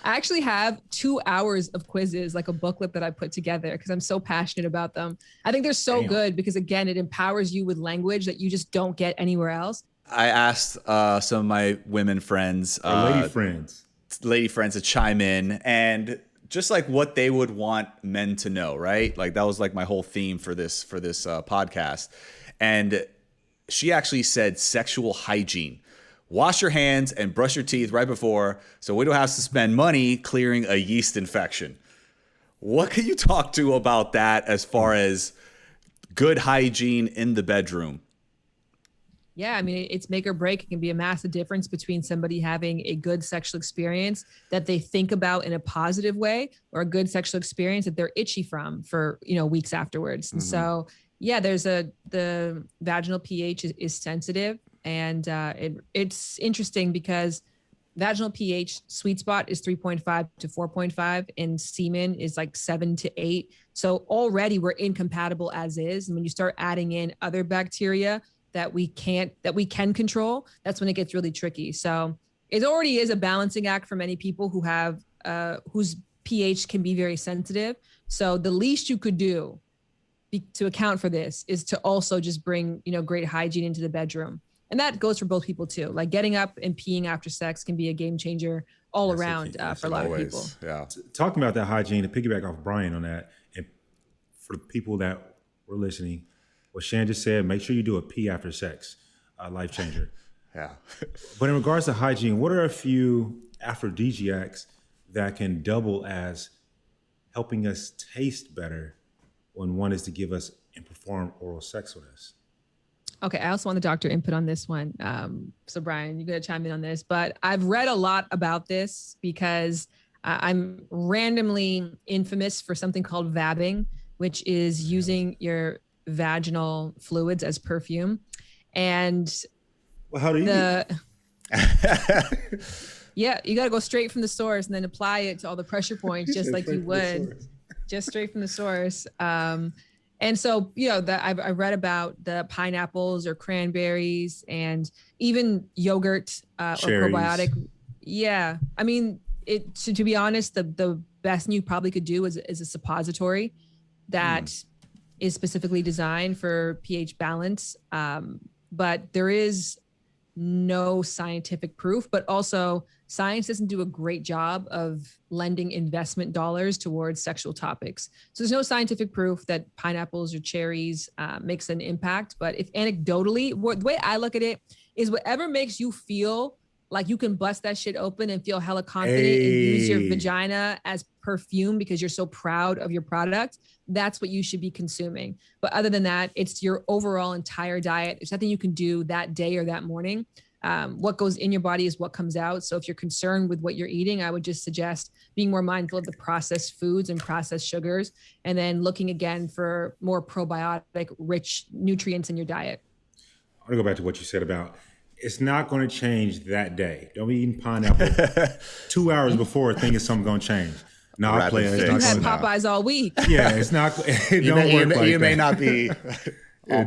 Speaker 3: I actually have 2 hours of quizzes, like a booklet that I put together, because I'm so passionate about them. I think they're so good because, again, it empowers you with language that you just don't get anywhere else.
Speaker 2: I asked some of my women friends, lady friends to chime in, and just like what they would want men to know, right? Like that was like my whole theme for this podcast. And she actually said sexual hygiene. Wash your hands and brush your teeth right before, so we don't have to spend money clearing a yeast infection. What can you talk to about that as far as good hygiene in the bedroom?
Speaker 3: Yeah, I mean, it's make or break. It can be a massive difference between somebody having a good sexual experience that they think about in a positive way, or a good sexual experience that they're itchy from for, weeks afterwards. And so, yeah, the vaginal pH is sensitive. And it's interesting because vaginal pH sweet spot is 3.5 to 4.5, and semen is like 7 to 8. So already we're incompatible as is. And when you start adding in other bacteria that we can control, that's when it gets really tricky. So it already is a balancing act for many people who have whose pH can be very sensitive. So the least you could do to account for this is to also just bring great hygiene into the bedroom. And that goes for both people too. Like getting up and peeing after sex can be a game changer all around for a lot of people.
Speaker 2: Yeah.
Speaker 1: Talking about that hygiene, to piggyback off Bryan on that, and for the people that were listening, what Shan just said, make sure you do a pee after sex, life changer.
Speaker 2: Yeah.
Speaker 1: But in regards to hygiene, what are a few aphrodisiacs that can double as helping us taste better when one is to give us and perform oral sex with us?
Speaker 3: Okay, I also want the doctor input on this one. So Bryan, you're going to chime in on this, but I've read a lot about this because I'm randomly infamous for something called Vabbing, which is using your vaginal fluids as perfume. And
Speaker 1: well, how do you
Speaker 3: yeah, you got to go straight from the source and then apply it to all the pressure points, just like you would, just straight from the source. And so, that I've read about the pineapples or cranberries and even yogurt or probiotic. Yeah. I mean, to be honest, the best thing you probably could do is a suppository that is specifically designed for pH balance. But there is no scientific proof, but also science doesn't do a great job of lending investment dollars towards sexual topics. So there's no scientific proof that pineapples or cherries makes an impact. But if anecdotally, the way I look at it is whatever makes you feel like you can bust that shit open and feel hella confident and use your vagina as perfume because you're so proud of your product. That's what you should be consuming. But other than that, it's your overall entire diet. There's nothing you can do that day or that morning. What goes in your body is what comes out. So if you're concerned with what you're eating, I would just suggest being more mindful of the processed foods and processed sugars, and then looking again for more probiotic rich nutrients in your diet.
Speaker 1: I want to go back to what you said about it's not going to change that day. Don't be eating pineapple 2 hours before thinking something's going to change. No, I'll play it.
Speaker 3: You had Popeyes all week.
Speaker 1: Yeah, it's not. It don't work like that.
Speaker 2: You may not be.
Speaker 1: A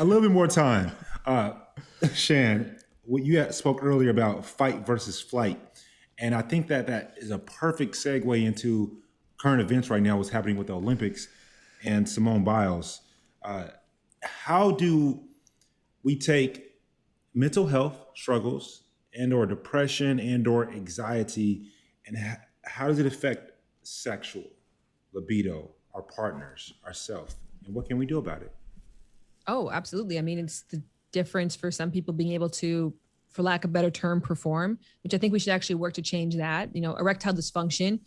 Speaker 1: little bit more time. Shan, you spoke earlier about fight versus flight. And I think that is a perfect segue into current events right now, what's happening with the Olympics and Simone Biles. How do we take mental health struggles and or depression and or anxiety, and how does it affect sexual libido, our partners, ourselves, and what can we do about it?
Speaker 3: Oh, absolutely. I mean, it's the difference for some people being able to, for lack of a better term, perform, which I think we should actually work to change that. You know, erectile dysfunction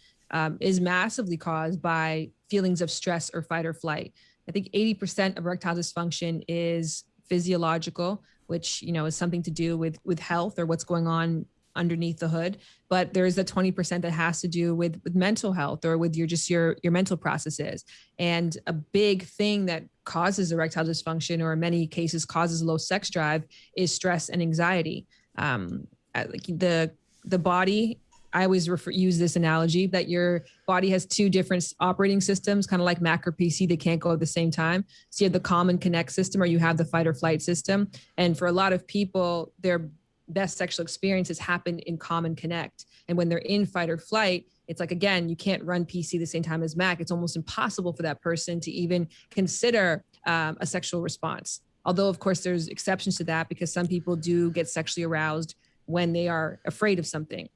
Speaker 3: is massively caused by feelings of stress or fight or flight. I think 80% of erectile dysfunction is physiological, which, you know, is something to do with health or what's going on underneath the hood. But there's the 20% that has to do with mental health or with your mental processes. And a big thing that causes erectile dysfunction, or in many cases causes low sex drive, is stress and anxiety. Like the body, I always use this analogy that your body has two different operating systems, kind of like Mac or PC. They can't go at the same time. So you have the calm and connect system, or you have the fight or flight system. And for a lot of people, their best sexual experiences happen in calm and connect. And when they're in fight or flight, it's like, again, you can't run PC the same time as Mac. It's almost impossible for that person to even consider a sexual response. Although, of course, there's exceptions to that, because some people do get sexually aroused when they are afraid of something.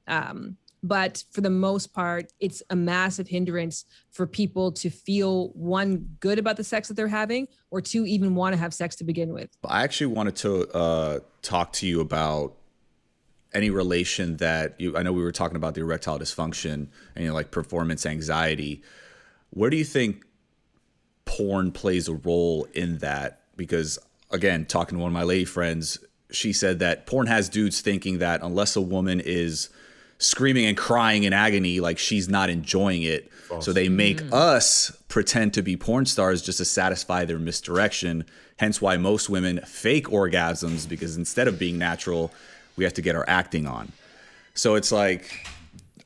Speaker 3: But for the most part, it's a massive hindrance for people to feel, one, good about the sex that they're having, or two, even want to have sex to begin with.
Speaker 2: I actually wanted to talk to you about any relation that I know we were talking about the erectile dysfunction and, you know, like performance anxiety. Where do you think porn plays a role in that? Because, again, talking to one of my lady friends, she said that porn has dudes thinking that unless a woman is screaming and crying in agony, like, she's not enjoying it. False. So they make us pretend to be porn stars just to satisfy their misdirection. Hence why most women fake orgasms, because instead of being natural, we have to get our acting on. So it's like,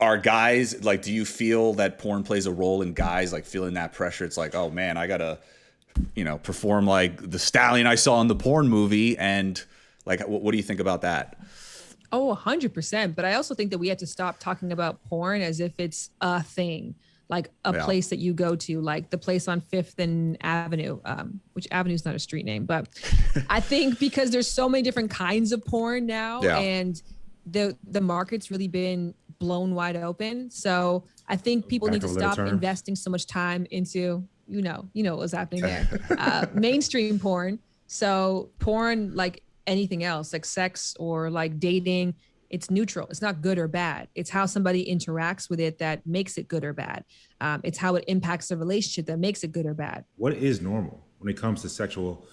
Speaker 2: are guys, like, do you feel that porn plays a role in guys, like, feeling that pressure? It's like, oh man, I gotta, you know, perform like the stallion I saw in the porn movie. And like, what do you think about that?
Speaker 3: Oh, 100%. But I also think that we have to stop talking about porn as if it's a thing, like a place that you go to, like the place on 5th and Avenue, which Avenue is not a street name. But I think because there's so many different kinds of porn now, and the market's really been blown wide open. So I think people need to stop investing so much time into, you know what's happening there, mainstream porn. So porn, like anything else, like sex or like dating, it's neutral. It's not good or bad. It's how somebody interacts with it that makes it good or bad. It's how it impacts the relationship that makes it good or bad.
Speaker 1: What is normal when it comes to sexual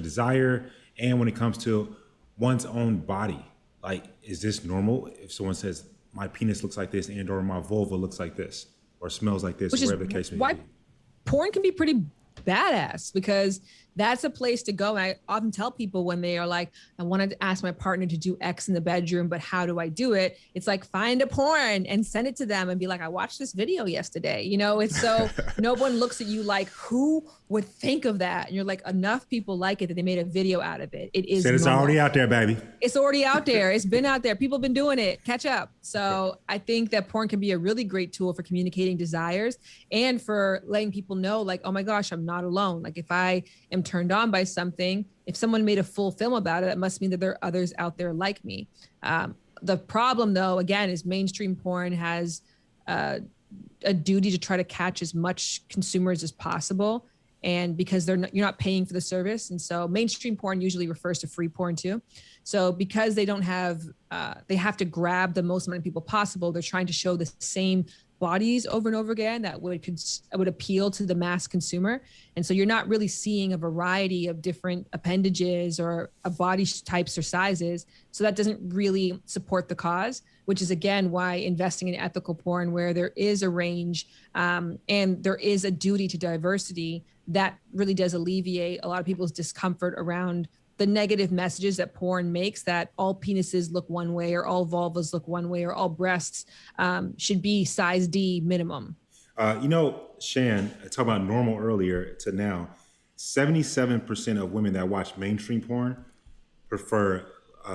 Speaker 1: desire, and when it comes to one's own body? Like, is this normal if someone says my penis looks like this, and or my vulva looks like this, or smells like this, or whatever the case may be?
Speaker 3: Porn can be pretty badass, because that's a place to go. And I often tell people when they are like, I wanted to ask my partner to do X in the bedroom, but how do I do it? It's like, find a porn and send it to them and be like, I watched this video yesterday. You know, it's so no one looks at you like, who would think of that? And you're like, enough people like it that they made a video out of it. It is.
Speaker 1: It's already out there, baby.
Speaker 3: It's already out there. It's been out there. People have been doing it. Catch up. So I think that porn can be a really great tool for communicating desires and for letting people know, like, oh my gosh, I'm not alone. Like, if I am turned on by something, if someone made a full film about it, that must mean that there are others out there like me. The problem, though, again, is mainstream porn has a duty to try to catch as much consumers as possible. and because you're not paying for the service. And so mainstream porn usually refers to free porn too. So because they don't have, they have to grab the most amount of people possible. They're trying to show the same bodies over and over again that would appeal to the mass consumer. And so you're not really seeing a variety of different appendages or body types or sizes. So that doesn't really support the cause, which is again why investing in ethical porn, where there is a range and there is a duty to diversity, that really does alleviate a lot of people's discomfort around the negative messages that porn makes, that all penises look one way or all vulvas look one way or all breasts should be size D minimum.
Speaker 1: Shan, talking about normal earlier to now, 77% of women that watch mainstream porn prefer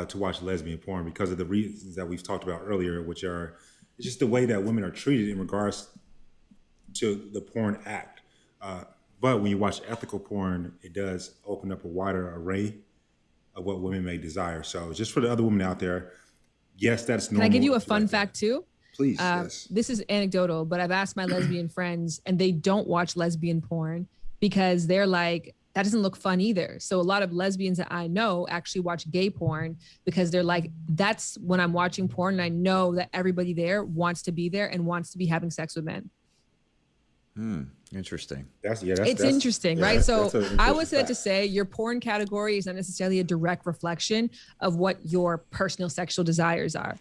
Speaker 1: to watch lesbian porn because of the reasons that we've talked about earlier, which are just the way that women are treated in regards to the porn act. But when you watch ethical porn, it does open up a wider array of what women may desire. So just for the other women out there, yes, that's normal.
Speaker 3: Can I give you a fun fact too?
Speaker 1: Please, yes.
Speaker 3: This is anecdotal, but I've asked my lesbian friends and they don't watch lesbian porn because they're like, that doesn't look fun either. So a lot of lesbians that I know actually watch gay porn because they're like, that's when I'm watching porn and I know that everybody there wants to be there and wants to be having sex with men.
Speaker 2: Interesting.
Speaker 3: It's interesting, right? So I would say that to say your porn category is not necessarily a direct reflection of what your personal sexual desires are.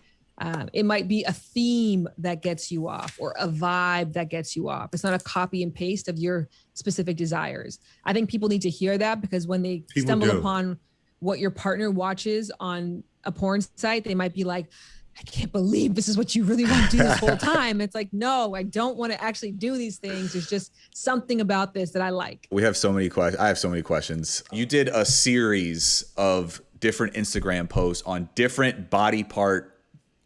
Speaker 3: It might be a theme that gets you off or a vibe that gets you off. It's not a copy and paste of your specific desires. I think people need to hear that because when they stumble upon what your partner watches on a porn site, they might be like, I can't believe this is what you really want to do this whole time. It's like, no, I don't want to actually do these things. There's just something about this that I like.
Speaker 2: We have so many questions. I have so many questions. You did a series of different Instagram posts on different body part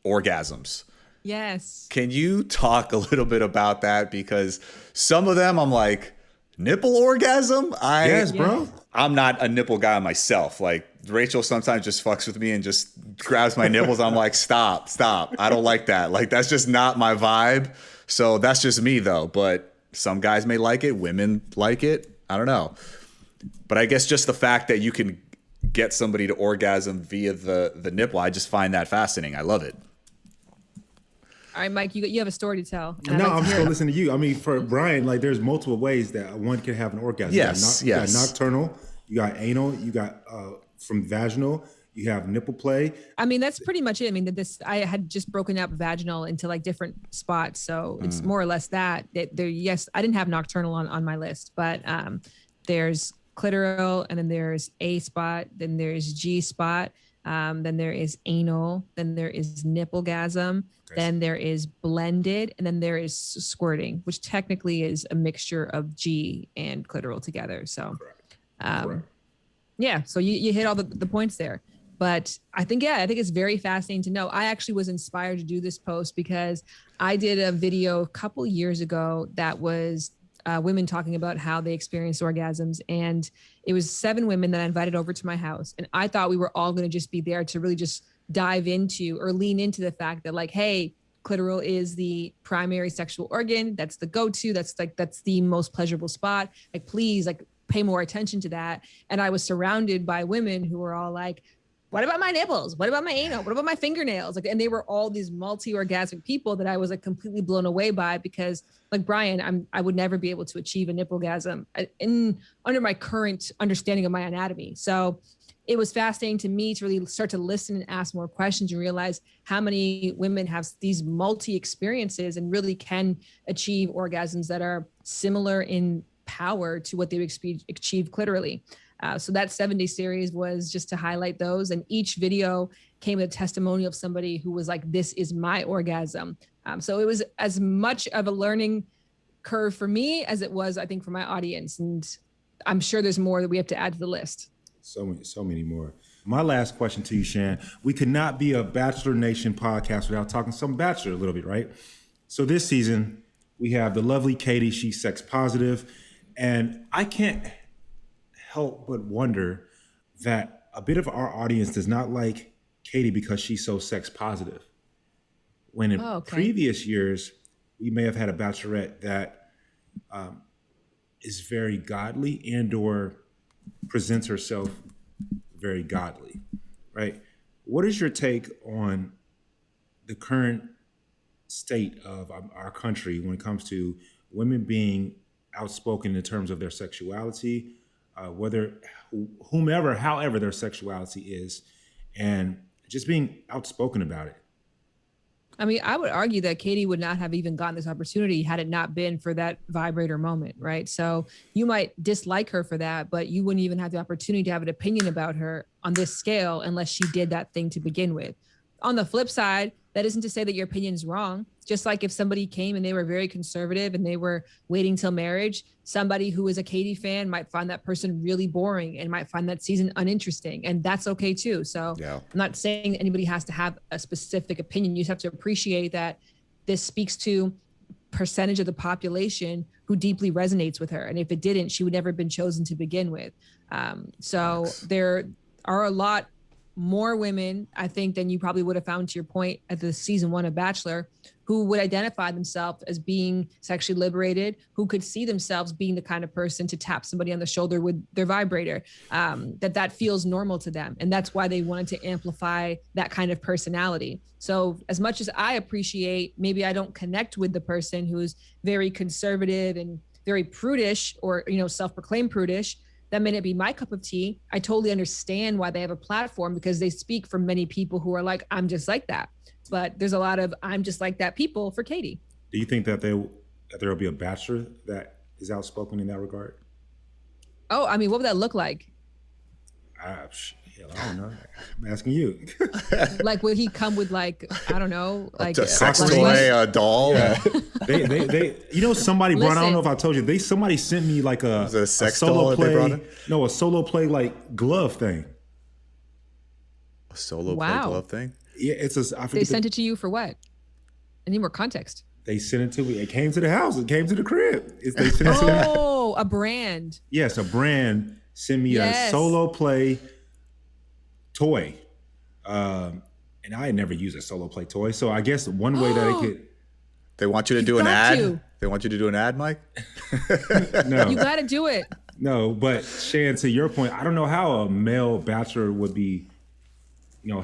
Speaker 2: orgasms.
Speaker 3: Yes.
Speaker 2: Can you talk a little bit about that? Because some of them I'm like, nipple orgasm?
Speaker 1: Yes, bro.
Speaker 2: I'm not a nipple guy myself. Like Rachel sometimes just fucks with me and just grabs my nipples. I'm like, stop. I don't like that. Like, that's just not my vibe. So that's just me though. But some guys may like it. Women like it. I don't know. But I guess just the fact that you can get somebody to orgasm via the nipple, I just find that fascinating. I love it.
Speaker 3: All right, Mike, you have a story to tell.
Speaker 1: No, I'm still listening to you. I mean, for Bryan, like there's multiple ways that one can have an orgasm.
Speaker 2: Yes,
Speaker 1: you got nocturnal, you got anal, you got from vaginal, you have nipple play.
Speaker 3: I mean, that's pretty much it. I mean, I had just broken up vaginal into like different spots. So it's more or less that. Yes, I didn't have nocturnal on my list, but there's clitoral, and then there's A spot, then there's G spot. Then there is anal, then there is nipplegasm, then there is blended, and then there is squirting, which technically is a mixture of G and clitoral together. So, yeah, so you hit all the points there. But I think it's very fascinating to know. I actually was inspired to do this post because I did a video a couple years ago that was women talking about how they experienced orgasms. And it was 7 women that I invited over to my house. And I thought we were all going to just be there to really just dive into or lean into the fact that like, hey, clitoral is the primary sexual organ. That's the go-to. That's the most pleasurable spot. Like, please, like, pay more attention to that. And I was surrounded by women who were all like, what about my nipples? What about my anal? What about my fingernails? Like, and they were all these multi-orgasmic people that I was like completely blown away by because, like Bryan, I would never be able to achieve a nipplegasm under my current understanding of my anatomy. So it was fascinating to me to really start to listen and ask more questions and realize how many women have these multi-experiences and really can achieve orgasms that are similar in power to what they achieve clitorally. So that 7-day series was just to highlight those. And each video came with a testimonial of somebody who was like, this is my orgasm. So it was as much of a learning curve for me as it was, I think, for my audience. And I'm sure there's more that we have to add to the list.
Speaker 1: So many more. My last question to you, Shan. We could not be a Bachelor Nation podcast without talking some Bachelor a little bit, right? So this season, we have the lovely Katie. She's sex positive. And I can't help but wonder that a bit of our audience does not like Katie because she's so sex positive. When in previous years, we may have had a bachelorette that is very godly and or presents herself very godly, right? What is your take on the current state of our country when it comes to women being outspoken in terms of their sexuality, however their sexuality is, and just being outspoken about it?
Speaker 3: I mean, I would argue that Katie would not have even gotten this opportunity had it not been for that vibrator moment, right? So you might dislike her for that, but you wouldn't even have the opportunity to have an opinion about her on this scale unless she did that thing to begin with. On the flip side, that isn't to say that your opinion is wrong. Just like if somebody came and they were very conservative and they were waiting till marriage, somebody who is a Katie fan might find that person really boring and might find that season uninteresting. And that's okay too. So I'm not saying anybody has to have a specific opinion. You just have to appreciate that this speaks to percentage of the population who deeply resonates with her. And if it didn't, she would never have been chosen to begin with. So there are a lot more women, I think, than you probably would have found, to your point, at the season 1 of Bachelor, who would identify themselves as being sexually liberated, who could see themselves being the kind of person to tap somebody on the shoulder with their vibrator, that feels normal to them. And that's why they wanted to amplify that kind of personality. So as much as I appreciate, maybe I don't connect with the person who's very conservative and very prudish, or, self-proclaimed prudish, that may not be my cup of tea. I totally understand why they have a platform, because they speak for many people who are like, I'm just like that. But there's a lot of I'm just like that people for Katie.
Speaker 1: Do you think that there will be a bachelor that is outspoken in that regard?
Speaker 3: Oh, I mean, what would that look like?
Speaker 1: I don't know. I'm asking you.
Speaker 3: Like, would he come with I don't know, like
Speaker 2: a sex toy, a doll?
Speaker 1: Yeah. they somebody brought, I don't know if I told you, somebody sent me like a solo play. No, a solo play like glove thing.
Speaker 2: A solo play glove thing?
Speaker 1: Yeah,
Speaker 3: they sent it to you for what? I need more context.
Speaker 1: They sent it to me. It came to the house. It came to the crib. They sent it to me.
Speaker 3: A brand.
Speaker 1: Yes, a brand sent me a solo play toy. And I had never used a solo play toy. So I guess one way that it could.
Speaker 2: They want you to do an ad? They want you to do an ad, Mike?
Speaker 1: No.
Speaker 3: You got to do it.
Speaker 1: No, but Shan, to your point, I don't know how a male bachelor would be,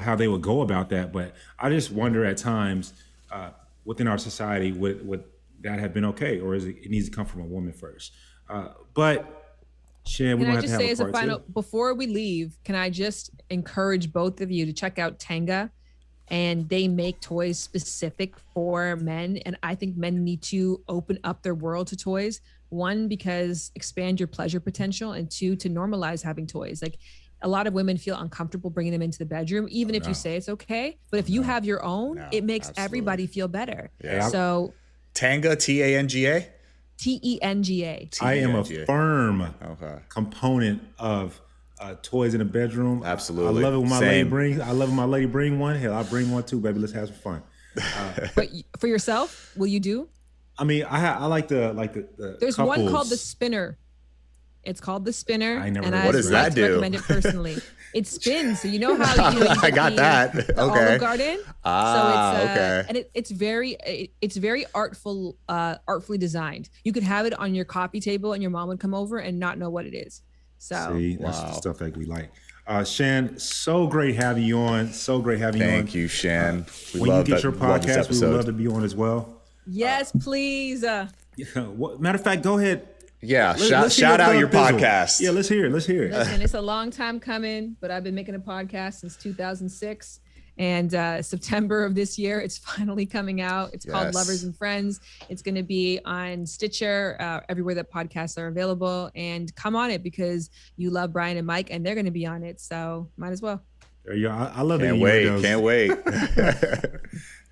Speaker 1: how they would go about that. But I just wonder at times within our society, would that have been okay? Or it needs to come from a woman first? But Shan, we're going to have to have a part two. Can I just say as a final,
Speaker 3: before we leave, can I just encourage both of you to check out Tenga? And they make toys specific for men. And I think men need to open up their world to toys. 1, because expand your pleasure potential, and 2, to normalize having toys. Like, a lot of women feel uncomfortable bringing them into the bedroom, even if you say it's okay. But if you have your own, it makes everybody feel better. Yeah. So
Speaker 2: Tanga, Tanga?
Speaker 3: Tenga.
Speaker 1: I am a firm component of toys in the bedroom.
Speaker 2: Absolutely.
Speaker 1: I love it when my lady bring one. Hell, I bring one too, baby. Let's have some fun.
Speaker 3: But for yourself, will you do?
Speaker 1: I mean, I like the
Speaker 3: There's
Speaker 1: couples.
Speaker 3: one called the Spinner. It's called the Spinner.
Speaker 2: What does that do?
Speaker 3: Recommend it personally. It spins, so you know how you
Speaker 2: I got that. Okay.
Speaker 3: Olive Garden. So it's
Speaker 2: okay.
Speaker 3: And it's very artfully designed. You could have it on your coffee table, and your mom would come over and not know what it is. So
Speaker 1: see, that's the stuff that we like. Shan, so great having you on. So great having you on.
Speaker 2: Thank you, Shan.
Speaker 1: When you get your podcast, we would love to be on as well.
Speaker 3: Yes, please.
Speaker 1: Matter of fact, go ahead.
Speaker 2: Yeah, shout out your podcast.
Speaker 1: Yeah, let's hear it.
Speaker 3: Listen, it's a long time coming, but I've been making a podcast since 2006. And September of this year, it's finally coming out. It's called Lovers and Friends. It's going to be on Stitcher, everywhere that podcasts are available. And come on it, because you love Bryan and Mike, and they're going to be on it. So might as well.
Speaker 1: There you go. I love it.
Speaker 2: Can't wait.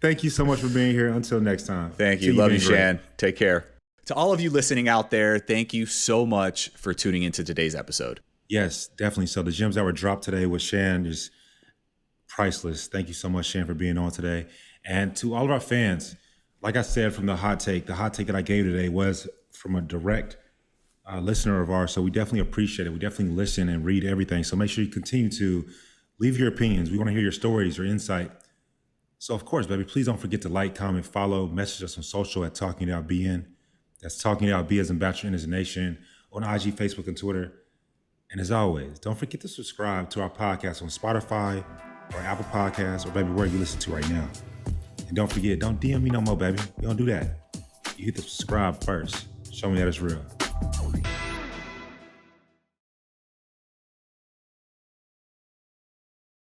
Speaker 1: Thank you so much for being here. Until next time.
Speaker 2: Thank you. Love you, Shan. Take care. To all of you listening out there, thank you so much for tuning into today's episode.
Speaker 1: Yes, definitely. So the gems that were dropped today with Shan is priceless. Thank you so much, Shan, for being on today. And to all of our fans, like I said from the hot take that I gave today was from a direct listener of ours. So we definitely appreciate it. We definitely listen and read everything. So make sure you continue to leave your opinions. We want to hear your stories, your insight. So of course, baby, please don't forget to like, comment, follow, message us on social at Talking It Out BN. That's Talking It Out B as in Bachelor Nation on IG, Facebook, and Twitter. And as always, don't forget to subscribe to our podcast on Spotify or Apple Podcasts or baby, where you listen to right now. And don't forget, don't DM me no more, baby. We don't do that. You hit the subscribe first. Show me that it's real.